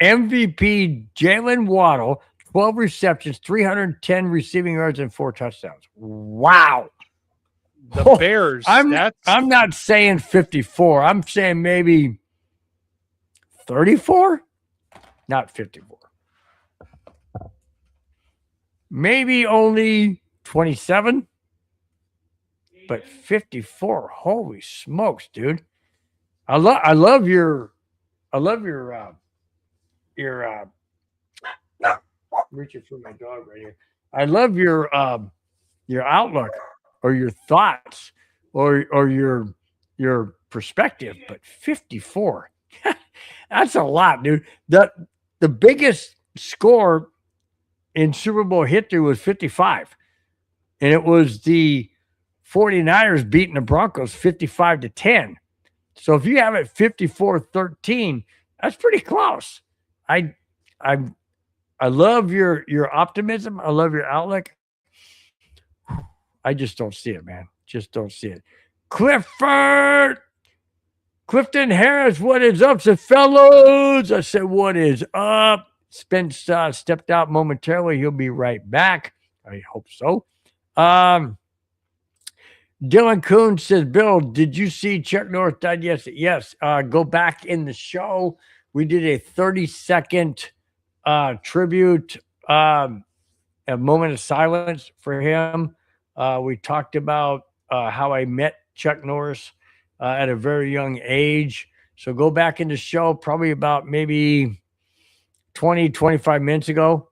MVP Jaylen Waddle, 12 receptions, 310 receiving yards, and 4 touchdowns. Wow. The Bears. I'm not saying 54. I'm saying maybe 34. Not 54. Maybe only 27. But 54. Holy smokes, dude. I love your reaching for my dog right here. I love your outlook or your thoughts or your perspective, but 54. That's a lot, dude. The biggest score in Super Bowl history was 55. And it was the 49ers beating the Broncos 55-10. So if you have it 54-13, that's pretty close. I love your optimism. I love your outlook. I just don't see it, man. Just don't see it. Clifton Harris, what is up, said fellows? I said, what is up? Spence stepped out momentarily. He'll be right back. I hope so. Dylan Coon says, Bill, did you see Chuck Norris died yesterday? Yes. Go back in the show. we did a 30-second tribute, a moment of silence for him. We talked about how I met Chuck Norris at a very young age. So go back in the show probably about maybe 20, 25 minutes ago.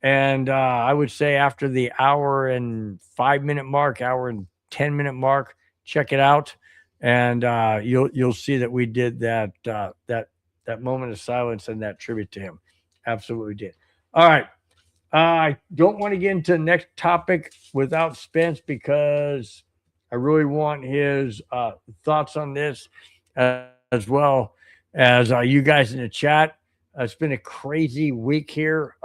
And I would say after the hour and 5-minute mark, hour and 10-minute mark, check it out. And you'll see that we did that moment of silence and that tribute to him. Absolutely did. All right. I don't want to get into the next topic without Spence because I really want his thoughts on this as well as you guys in the chat. It's been a crazy week here,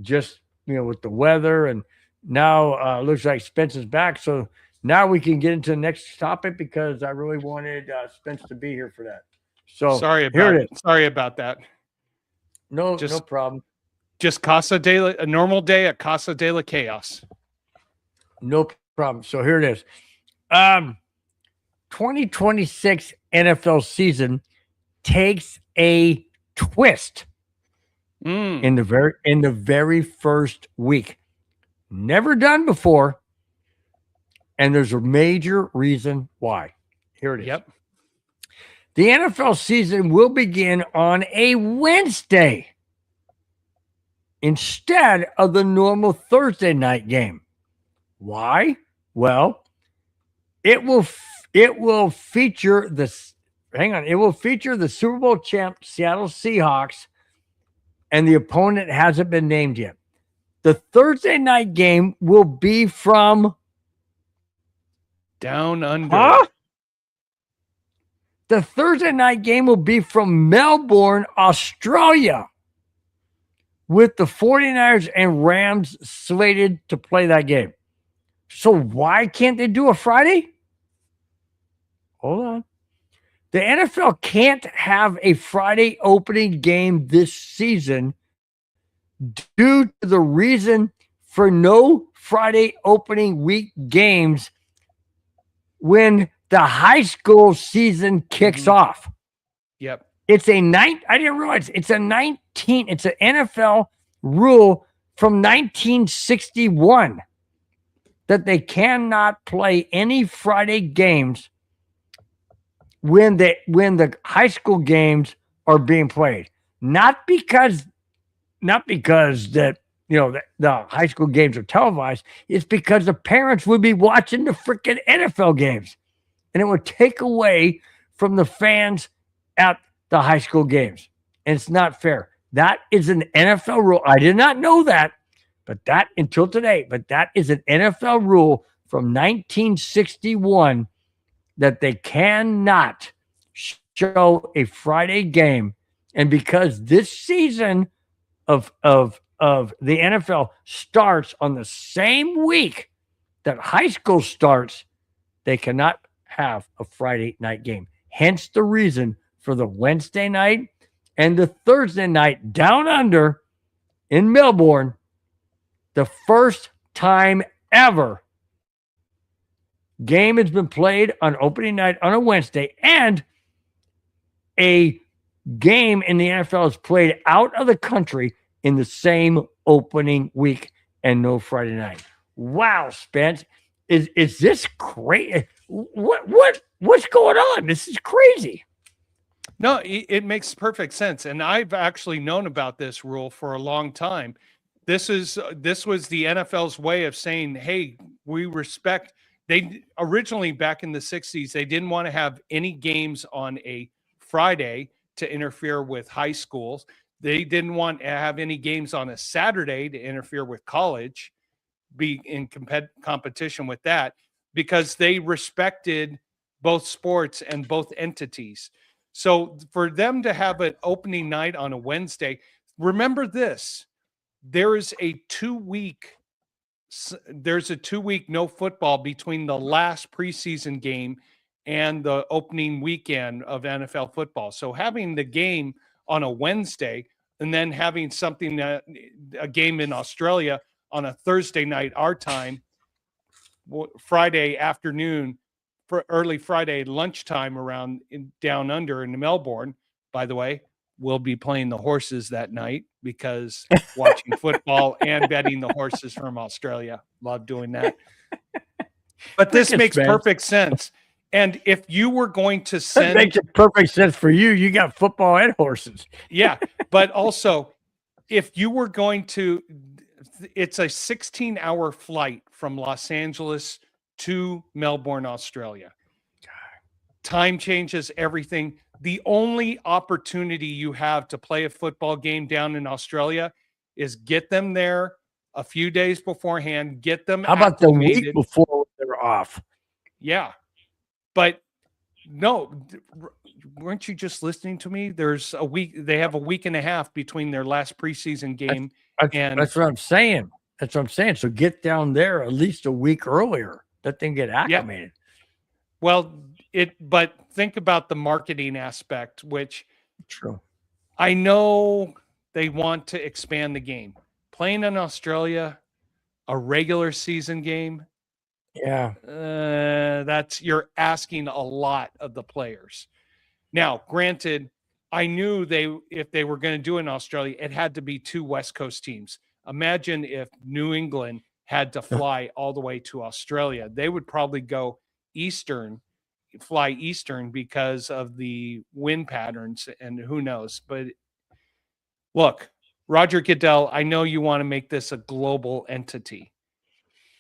just with the weather, and now looks like Spence is back. So now we can get into the next topic because I really wanted Spence to be here for that. So sorry about that. No problem. Just a normal day at Casa de la Chaos. No problem. So here it is. 2026 NFL season takes a twist in the very first week. Never done before. And there's a major reason why. Here it is. Yep. The NFL season will begin on a Wednesday instead of the normal Thursday night game. Why? Well, it will feature the Super Bowl champ Seattle Seahawks, and the opponent hasn't been named yet. The Thursday night game will be from Down Under. Huh? The Thursday night game will be from Melbourne, Australia, with the 49ers and Rams slated to play that game. So why can't they do a Friday? Hold on. The NFL can't have a Friday opening game this season due to the reason for no Friday opening week games when the high school season kicks off. Yep. I didn't realize it's an NFL rule from 1961 that they cannot play any Friday games when the high school games are being played. Not because the high school games are televised. It's because the parents would be watching the freaking NFL games, and it would take away from the fans at the high school games. And it's not fair. That is an NFL rule. I did not know that, until today. But that is an NFL rule from 1961 that they cannot show a Friday game. And because this season of the NFL starts on the same week that high school starts, they cannot have a Friday night game. Hence the reason for the Wednesday night and the Thursday night down under in Melbourne, the first time ever game has been played on opening night on a Wednesday, and a game in the NFL is played out of the country in the same opening week and no Friday night. Wow, Spence. Is this crazy? What's going on? This is crazy. No, it makes perfect sense. And I've actually known about this rule for a long time. This was the NFL's way of saying, hey, we respect. They originally, back in the 60s, they didn't want to have any games on a Friday to interfere with high schools. They didn't want to have any games on a Saturday to interfere with college, be in competition with that, because they respected both sports and both entities. So for them to have an opening night on a Wednesday, remember this, there's a 2-week no football between the last preseason game and the opening weekend of NFL football. So having the game on a Wednesday and then having a game in Australia on a Thursday night, our time, Friday afternoon, for early Friday lunchtime around down under in Melbourne, by the way, will be playing the horses that night because watching football and betting the horses from Australia. Love doing that. But this makes perfect sense. And if you were going to send... That makes perfect sense for you. You got football and horses. Yeah. But also, if you were going to... It's a 16-hour flight from Los Angeles to Melbourne, Australia. Time changes everything. The only opportunity you have to play a football game down in Australia is get them there a few days beforehand, get them How about the week before they're off? Yeah. But no, weren't you just listening to me? There's a week, they have a week and a half between their last preseason game. That's what I'm saying. That's what I'm saying. So get down there at least a week earlier. Let them get acclimated. Yeah. Well, but think about the marketing aspect, which true. I know they want to expand the game. Playing in Australia, a regular season game. Yeah. You're asking a lot of the players. Now, granted, I knew if they were going to do it in Australia, it had to be 2 West Coast teams. Imagine if New England had to fly all the way to Australia. They would probably go fly Eastern because of the wind patterns and who knows. But look, Roger Goodell, I know you want to make this a global entity.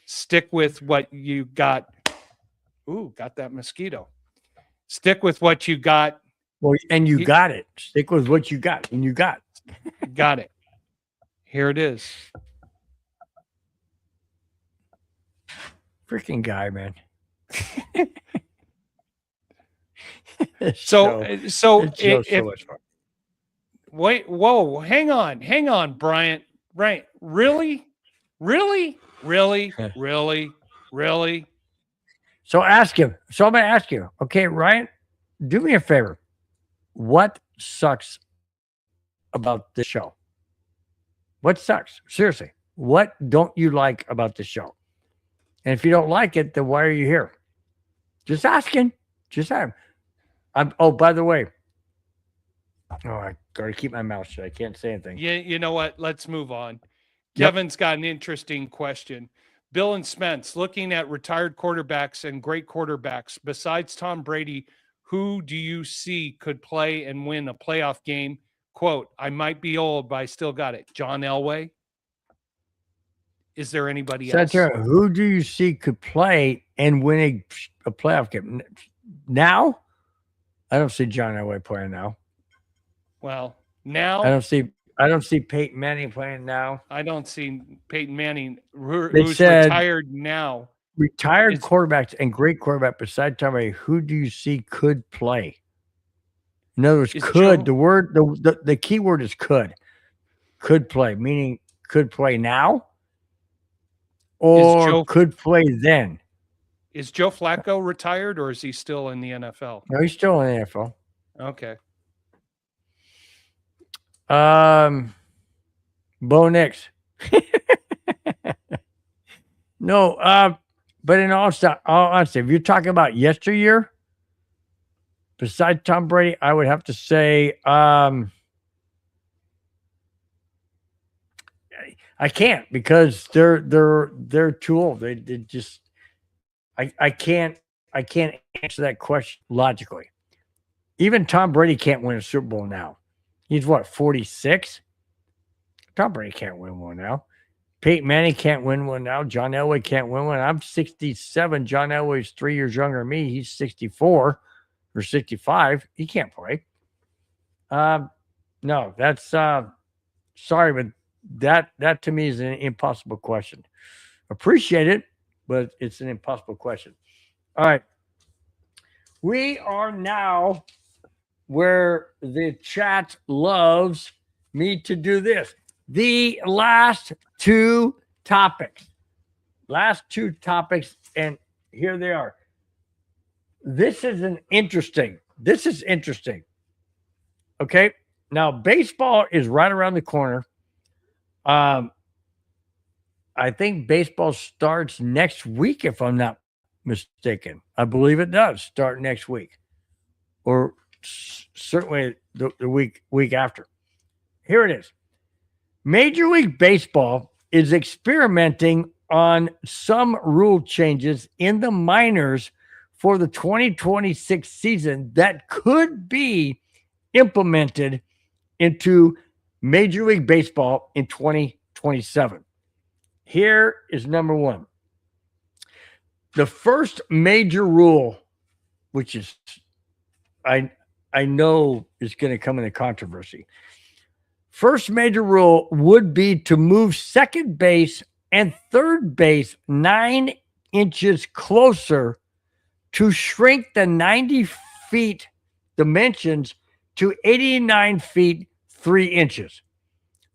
Stick with what you got. Ooh, got that mosquito. Stick with what you got. Well, and you got it. Stick with what you got, and you got. Got it. Here it is. Freaking guy, man. So much fun. Wait, whoa, hang on, Bryant. Right. Really? So ask him. So I'm going to ask you. Okay, Ryan, do me a favor. What sucks about this show? What sucks? Seriously. What don't you like about the show? And if you don't like it, then why are you here? Just asking. Just ask him. Oh, by the way. Oh, I got to keep my mouth shut. I can't say anything. Yeah, you know what? Let's move on. Yep. Kevin's got an interesting question. Bill and Spence, looking at retired quarterbacks and great quarterbacks, besides Tom Brady, who do you see could play and win a playoff game? Quote, I might be old, but I still got it. John Elway? Is there anybody else? Who do you see could play and win a playoff game? Now? I don't see John Elway playing now. Well, now I don't see Peyton Manning playing now. I don't see Peyton Manning, who's retired now. Retired quarterbacks and great quarterback beside Tom Brady, who do you see could play? In other words, could. The key word is could. Could play, meaning could play now or could play then. Is Joe Flacco retired or is he still in the NFL? No, he's still in the NFL. Okay. Bo Nix. No, but in all honesty, if you're talking about yesteryear, besides Tom Brady, I would have to say I can't because they're too old. They just I can't answer that question logically. Even Tom Brady can't win a Super Bowl now. He's what, 46? Tom Brady can't win one now. Peyton Manning can't win one now. John Elway can't win one. I'm 67. John Elway's 3 years younger than me. He's 64 or 65. He can't play. No, that's sorry, but that to me is an impossible question. Appreciate it, but it's an impossible question. All right. We are now where the chat loves me to do this. The last two topics. And here they are. This is interesting. Okay. Now, baseball is right around the corner. I think baseball starts next week, if I'm not mistaken. I believe it does start next week. Or certainly the week after. Here it is. Major League Baseball is experimenting on some rule changes in the minors for the 2026 season that could be implemented into Major League Baseball in 2027. Here is number one. The first major rule, which is I know is going to come into controversy. First major rule would be to move second base and third base 9 inches closer to shrink the 90 feet dimensions to 89 feet 3 inches.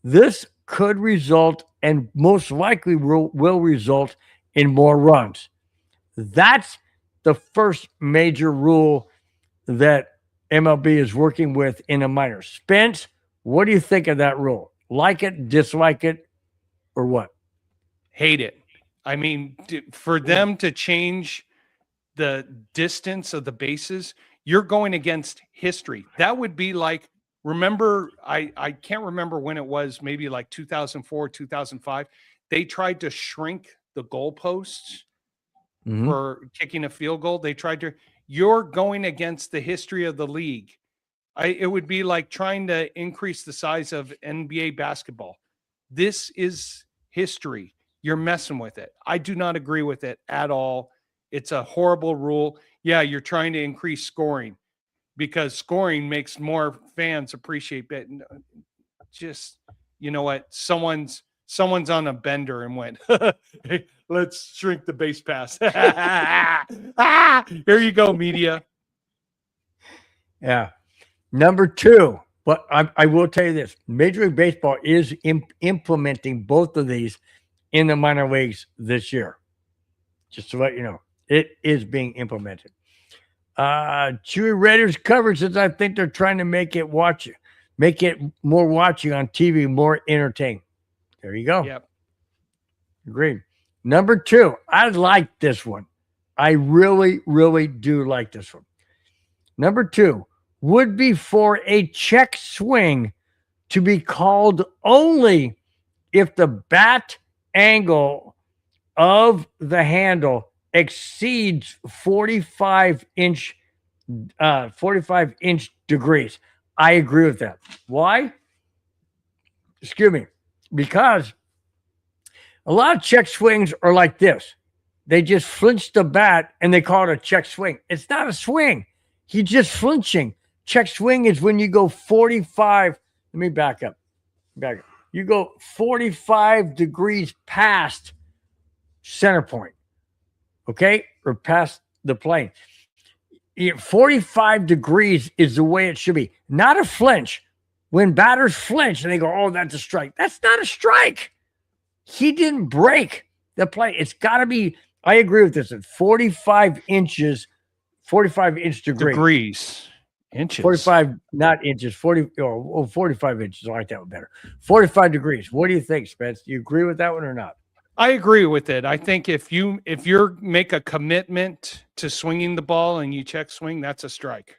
This could result, and most likely will result, in more runs. That's the first major rule that MLB is working with in the minors. Spence, what do you think of that rule? Like it, dislike it, or what? Hate it. I mean, for them to change the distance of the bases, you're going against history. That would be like, remember, I can't remember when it was, maybe like 2004, 2005. They tried to shrink the goalposts for kicking a field goal. They tried to, you're going against the history of the league. It would be like trying to increase the size of NBA basketball. This is history. You're messing with it. I do not agree with it at all. It's a horrible rule. Yeah, you're trying to increase scoring because scoring makes more fans appreciate it. Just, you know what? Someone's on a bender and went, hey, let's shrink the base pass. Here you go, media. Yeah. Number two, but I will tell you this. Major League Baseball is implementing both of these in the minor leagues this year. Just to let you know, it is being implemented. Chewy Raiders coverage says, I think they're trying to make it more watching on TV, more entertaining. There you go. Yep. Agreed. Number two, I like this one. I really, really do like this one. Number two would be for a check swing to be called only if the bat angle of the handle exceeds 45 inch degrees. I agree with that. Why? Excuse me. Because a lot of check swings are like this. They just flinch the bat and they call it a check swing. It's not a swing. He's just flinching. Check swing is when you go 45. Let me back up. You go 45 degrees past center point. Okay? Or past the plane. 45 degrees is the way it should be. Not a flinch. When batters flinch and they go, oh, that's a strike. That's not a strike. He didn't break the play. It's got to be, I agree with this, at 45 inch degrees. Inches. 45, not inches, 45 inches. I like that one better. 45 degrees. What do you think, Spence? Do you agree with that one or not? I agree with it. I think if you make a commitment to swinging the ball and you check swing, that's a strike.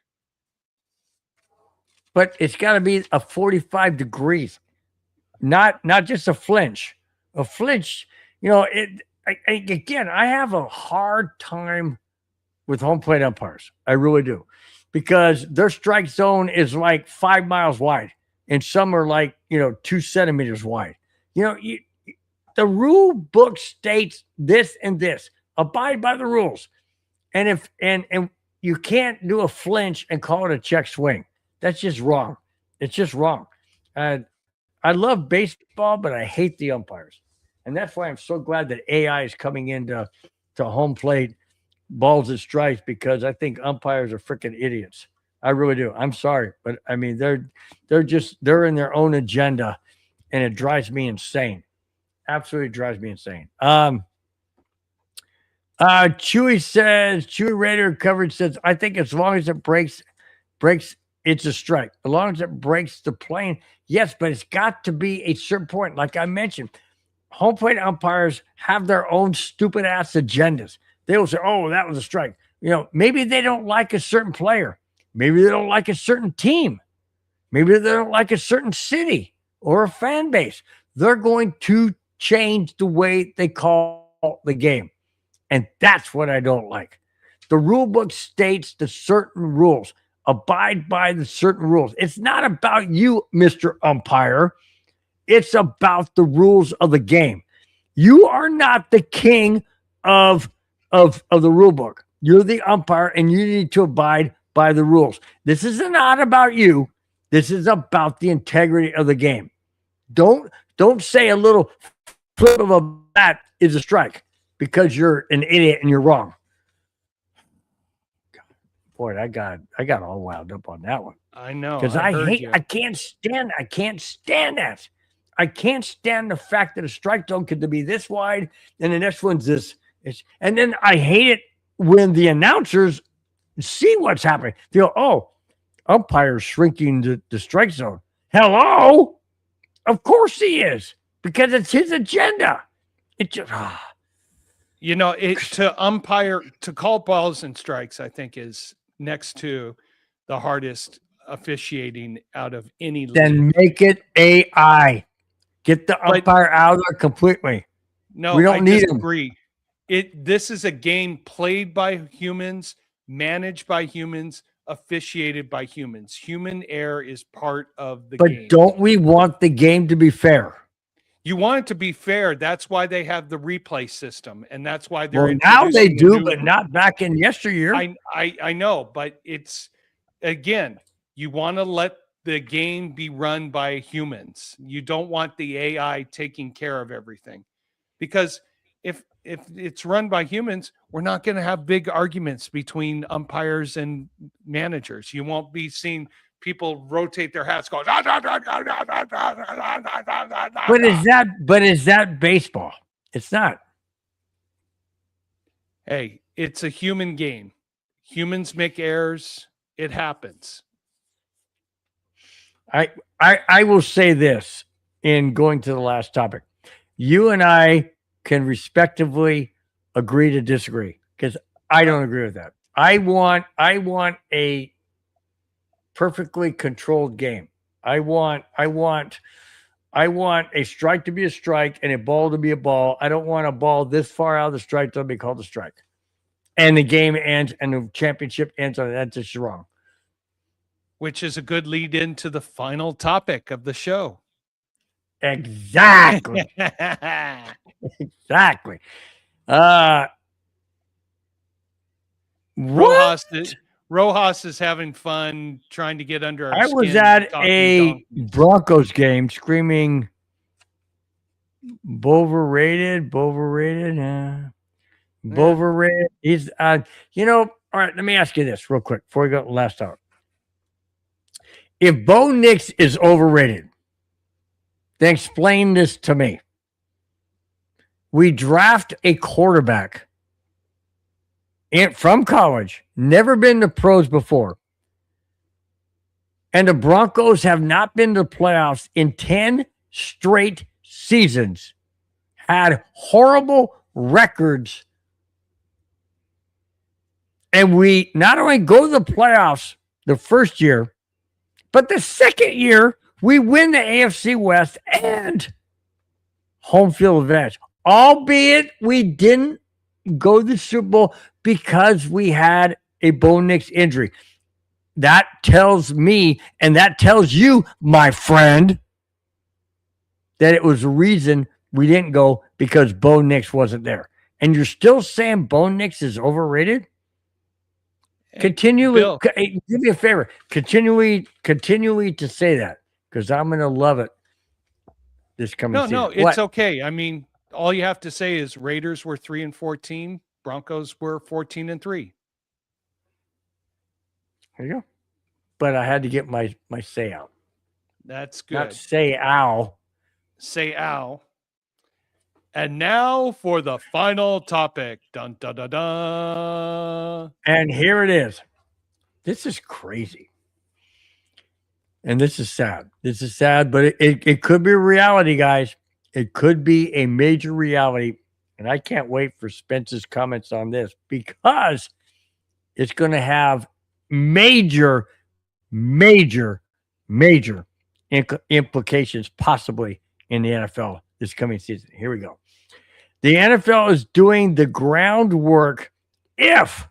But it's got to be a 45 degrees, not just a flinch. A flinch, again, I have a hard time with home plate umpires. I really do. Because their strike zone is like 5 miles wide, and some are like, 2 centimeters wide. The rule book states this and this. Abide by the rules. And if you can't do a flinch and call it a check swing. That's just wrong. It's just wrong. I love baseball, but I hate the umpires. And that's why I'm so glad that AI is coming into home plate balls and strikes, because I think umpires are freaking idiots. I really do. I'm sorry, but I mean, they're in their own agenda, and it drives me insane. Absolutely drives me insane. Chewy Raider coverage says, I think as long as it breaks, it's a strike. As long as it breaks the plane, yes, but it's got to be a certain point. Like I mentioned, home plate umpires have their own stupid ass agendas. They will say, oh, that was a strike. Maybe they don't like a certain player. Maybe they don't like a certain team. Maybe they don't like a certain city or a fan base. They're going to change the way they call the game. And that's what I don't like. The rule book states the certain rules. Abide by the certain rules. It's not about you, Mr. Umpire. It's about the rules of the game. You are not the king of the rule book. You're the umpire, and you need to abide by the rules. This is not about you. This is about the integrity of the game. Don't say a little flip of a bat is a strike because you're an idiot and you're wrong. Boy, I got all wound up on that one. I know. Because I can't stand that. I can't stand the fact that a strike zone could be this wide and the next one's this. And then I hate it when the announcers see what's happening. They go, oh, umpire's shrinking the strike zone. Hello? Of course he is, because it's his agenda. It just to call balls and strikes, I think is next to the hardest officiating out of any league. Then make it AI. Get the umpire out of there completely. No, we don't need disagree. This is a game played by humans, managed by humans, officiated by humans. Human error is part of the game. But don't we want the game to be fair? You want it to be fair. That's why they have the replay system, and that's why they're now they do, but not back in yesteryear. I know, but it's again, you want to let the game be run by humans. You don't want the AI taking care of everything, because if it's run by humans, we're not going to have big arguments between umpires and managers. You won't be seeing people rotate their hats going. But is that baseball? It's not. Hey, it's a human game. Humans make errors. It happens. I will say this in going to the last topic. You and I can respectively agree to disagree, because I don't agree with that. I want a perfectly controlled game. I want a strike to be a strike and a ball to be a ball. I don't want a ball this far out of the strike to be called a strike. And the game ends and the championship ends on that's just wrong. Which is a good lead into the final topic of the show. Exactly. Exactly. Rojas is having fun trying to get under our I was skin, at talking a donkeys. Broncos game screaming Boverrated. He's all right, let me ask you this real quick before we go last out. If Bo Nix is overrated, then explain this to me. We draft a quarterback from college, never been to pros before, and the Broncos have not been to the playoffs in 10 straight seasons, had horrible records, and we not only go to the playoffs the first year, but the second year, we win the AFC West and home field advantage. Albeit we didn't go to the Super Bowl because we had a Bo Nix injury. That tells me, and that tells you, my friend, that it was the reason we didn't go because Bo Nix wasn't there. And you're still saying Bo Nix is overrated? Continually, do me a favor. Continually to say that, because I'm going to love it this coming season. No, it's okay. I mean, all you have to say is Raiders were 3-14, Broncos were 14-3. There you go. But I had to get my say out. That's good. Not say ow. Say ow. And now for the final topic. Dun, dun, dun, dun. And here it is. This is crazy. And this is sad. This is sad, but it could be a reality, guys. It could be a major reality. And I can't wait for Spence's comments on this, because it's going to have major, major, major implications possibly in the NFL this coming season. Here we go. The NFL is doing the groundwork if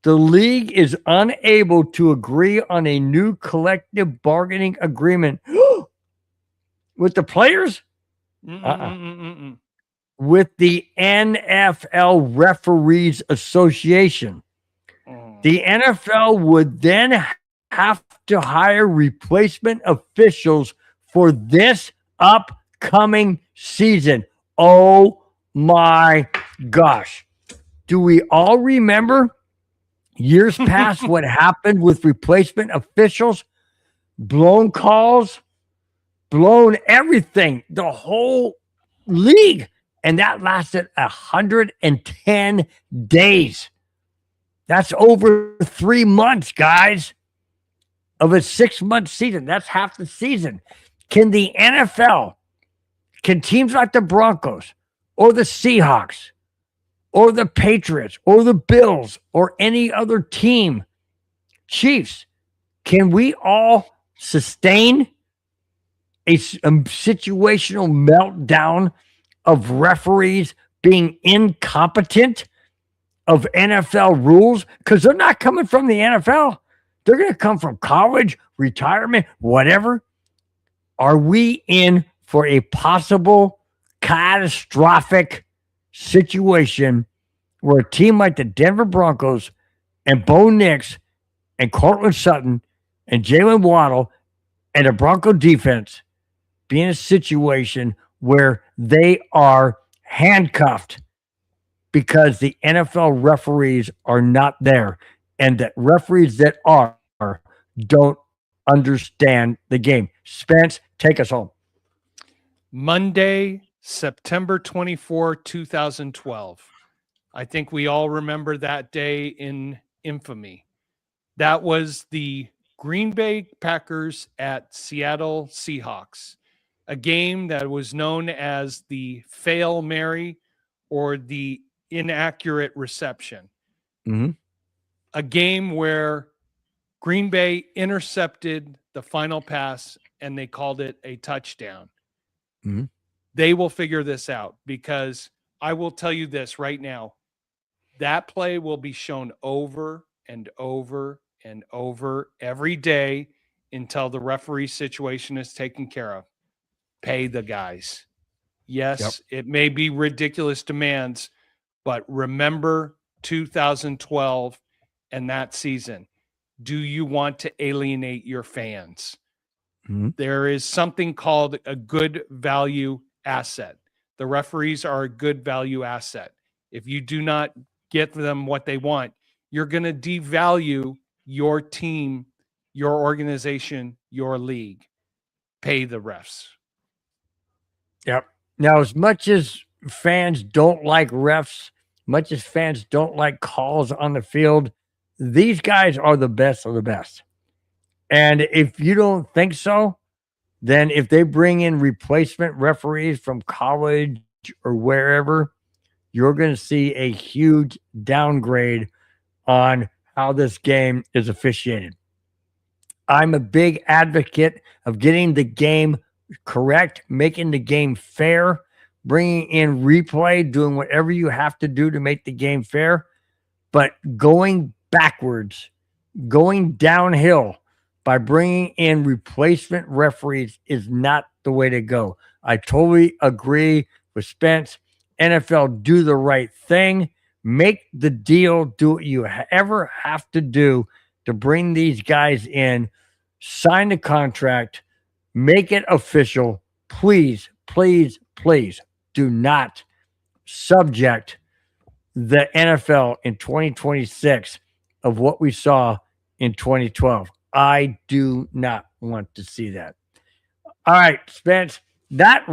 the league is unable to agree on a new collective bargaining agreement with the players, with the NFL Referees Association. The NFL would then have to hire replacement officials for this upcoming season. Oh my gosh. Do we all remember years past what happened with replacement officials? Blown calls, blown everything, the whole league. And that lasted 110 days. That's over 3 months, guys, of a 6-month season. That's half the season. Can the NFL, can teams like the Broncos or the Seahawks or the Patriots or the Bills or any other team, Chiefs, can we all sustain a situational meltdown of referees being incompetent of NFL rules? Because they're not coming from the NFL. They're going to come from college, retirement, whatever. Are we in for a possible catastrophic situation where a team like the Denver Broncos and Bo Nix and Cortland Sutton and Jaylen Waddle and the Bronco defense be in a situation where they are handcuffed because the NFL referees are not there, and that referees that are don't understand the game? Spence, take us home. Monday, September 24, 2012. I think we all remember that day in infamy. That was the Green Bay Packers at Seattle Seahawks, a game that was known as the Fail Mary or the inaccurate reception. Mm-hmm. A game where Green Bay intercepted the final pass and they called it a touchdown. Mm-hmm. They will figure this out, because I will tell you this right now. That play will be shown over and over and over every day until the referee situation is taken care of. Pay the guys. Yes, It may be ridiculous demands, but remember 2012 and that season. Do you want to alienate your fans? Mm-hmm. There is something called a good value asset. The referees are a good value asset. If you do not get them what they want, you're going to devalue your team, your organization, your league. Pay the refs. Yep. Now, as much as fans don't like refs, much as fans don't like calls on the field, these guys are the best of the best. And if you don't think so, then if they bring in replacement referees from college or wherever, you're going to see a huge downgrade on how this game is officiated. I'm a big advocate of getting the game correct, making the game fair, bringing in replay, doing whatever you have to do to make the game fair. But going backwards, going downhill by bringing in replacement referees is not the way to go. I totally agree with Spence. NFL, do the right thing. Make the deal. Do what you ever have to do to bring these guys in. Sign the contract. Make it official. Please, please, please do not subject the NFL in 2026 of what we saw in 2012. I do not want to see that. All right, Spence, that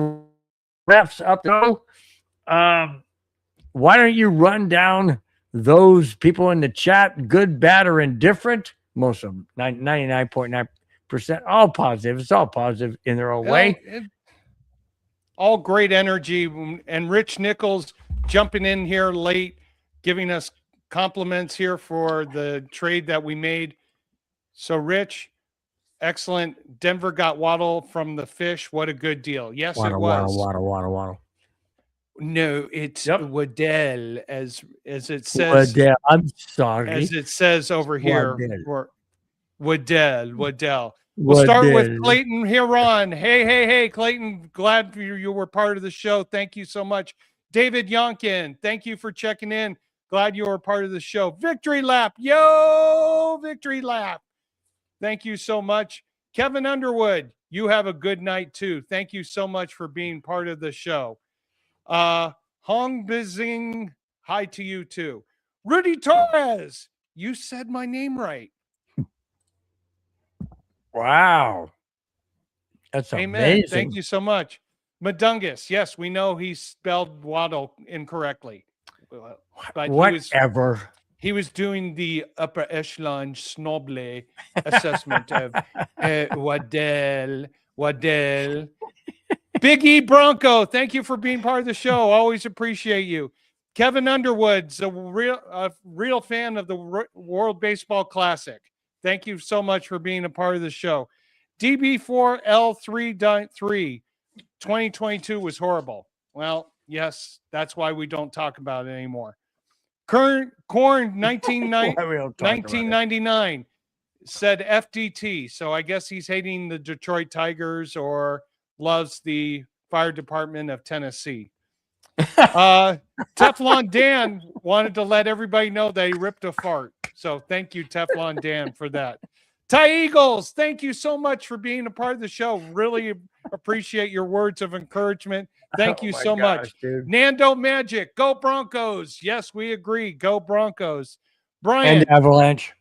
wraps up. Why don't you run down those people in the chat, good, bad, or indifferent? Most of them, 99.9%, all positive. It's all positive in their own way. All great energy. And Rich Nichols jumping in here late, giving us compliments here for the trade that we made. So, Rich, excellent. Denver got Waddle from the Fish. What a good deal. Yes, it was. Waddle. No, it's Yep. Waddle, as it says. Waddle. I'm sorry. As it says over here. Waddle. Waddle. We'll start with Waddle. Clayton Huron. Hey, Clayton. Glad you were part of the show. Thank you so much. David Yonkin, thank you for checking in. Glad you were part of the show. Victory Lap. Yo, Victory Lap. Thank you so much. Kevin Underwood, you have a good night too. Thank you so much for being part of the show. Hong Bizing, hi to you too. Rudy Torres, you said my name right. Wow. That's Amen. amazing. Thank you so much. Madungus, yes, we know he spelled Waddle incorrectly. But whatever. He was doing the upper echelon snoble assessment of Waddle. Big E Bronco, thank you for being part of the show. Always appreciate you. Kevin Underwood's a real fan of the World Baseball Classic. Thank you so much for being a part of the show. DB4L3.3, 2022 was horrible. Well, yes, that's why we don't talk about it anymore. Corn 1999 said FDT. So I guess he's hating the Detroit Tigers or loves the fire department of Tennessee. Teflon Dan wanted to let everybody know that he ripped a fart. So thank you, Teflon Dan, for that. Ty Eagles, thank you so much for being a part of the show. Really appreciate your words of encouragement. Thank you so much. Dude. Nando Magic, go Broncos. Yes, we agree. Go Broncos. Brian. And Avalanche.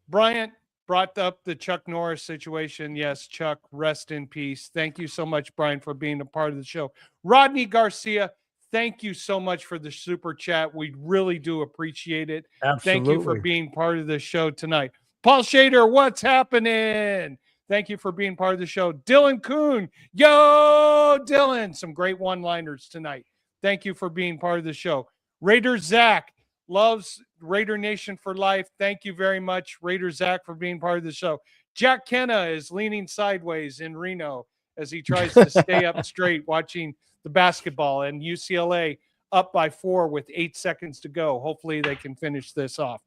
Bryant brought up the Chuck Norris situation. Yes, Chuck, rest in peace. Thank you so much, Brian, for being a part of the show. Rodney Garcia, thank you so much for the super chat. We really do appreciate it. Absolutely. Thank you for being part of the show tonight. Paul Shader, what's happening? Thank you for being part of the show. Dylan Kuhn, yo, Dylan, some great one-liners tonight. Thank you for being part of the show. Raider Zach loves Raider Nation for life. Thank you very much, Raider Zach, for being part of the show. Jack Kenna is leaning sideways in Reno as he tries to stay up straight watching the basketball, and UCLA up by 4 with 8 seconds to go. Hopefully they can finish this off.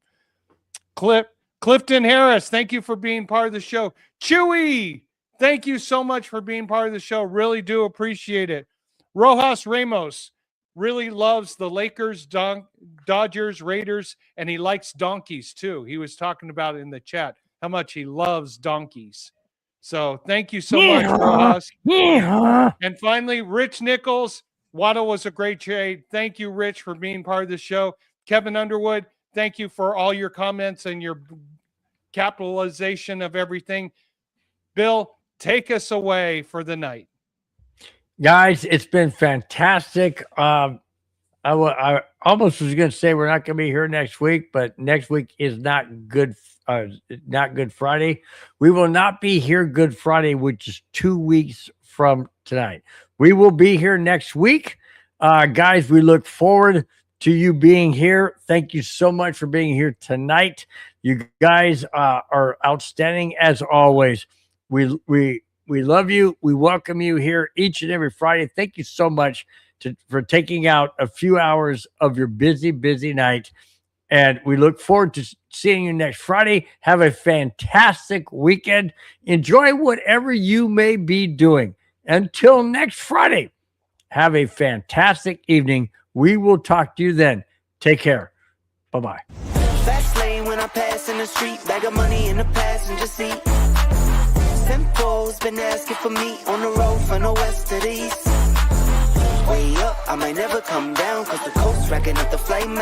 Clifton Harris, thank you for being part of the show. Chewy, thank you so much for being part of the show. Really do appreciate it. Rojas Ramos really loves the Lakers, Dodgers, Raiders, and he likes donkeys too. He was talking about it in the chat, how much he loves donkeys. So thank you so much, Rojas. And finally, Rich Nichols, Waddle was a great trade. Thank you, Rich, for being part of the show. Kevin Underwood, thank you for all your comments and your capitalization of everything. Bill, take us away for the night. Guys, it's been fantastic. I almost was going to say we're not going to be here next week, but next week is not Good Friday. We will not be here Good Friday, which is 2 weeks from tonight. We will be here next week. Guys, we look forward to you being here. Thank you so much for being here tonight. You guys are outstanding as always. We love you. We welcome you here each and every Friday. Thank you so much for taking out a few hours of your busy night. And we look forward to seeing you next Friday. Have a fantastic weekend. Enjoy whatever you may be doing. Until next Friday, have a fantastic evening. We will talk to you then. Take care. Bye-bye. Fast lane when I pass in the street. Bag of money in the passenger seat. Simcoe's been asking for me on the road from the west to the east. Way up, I might never come down, cause the coast's racking up the flame.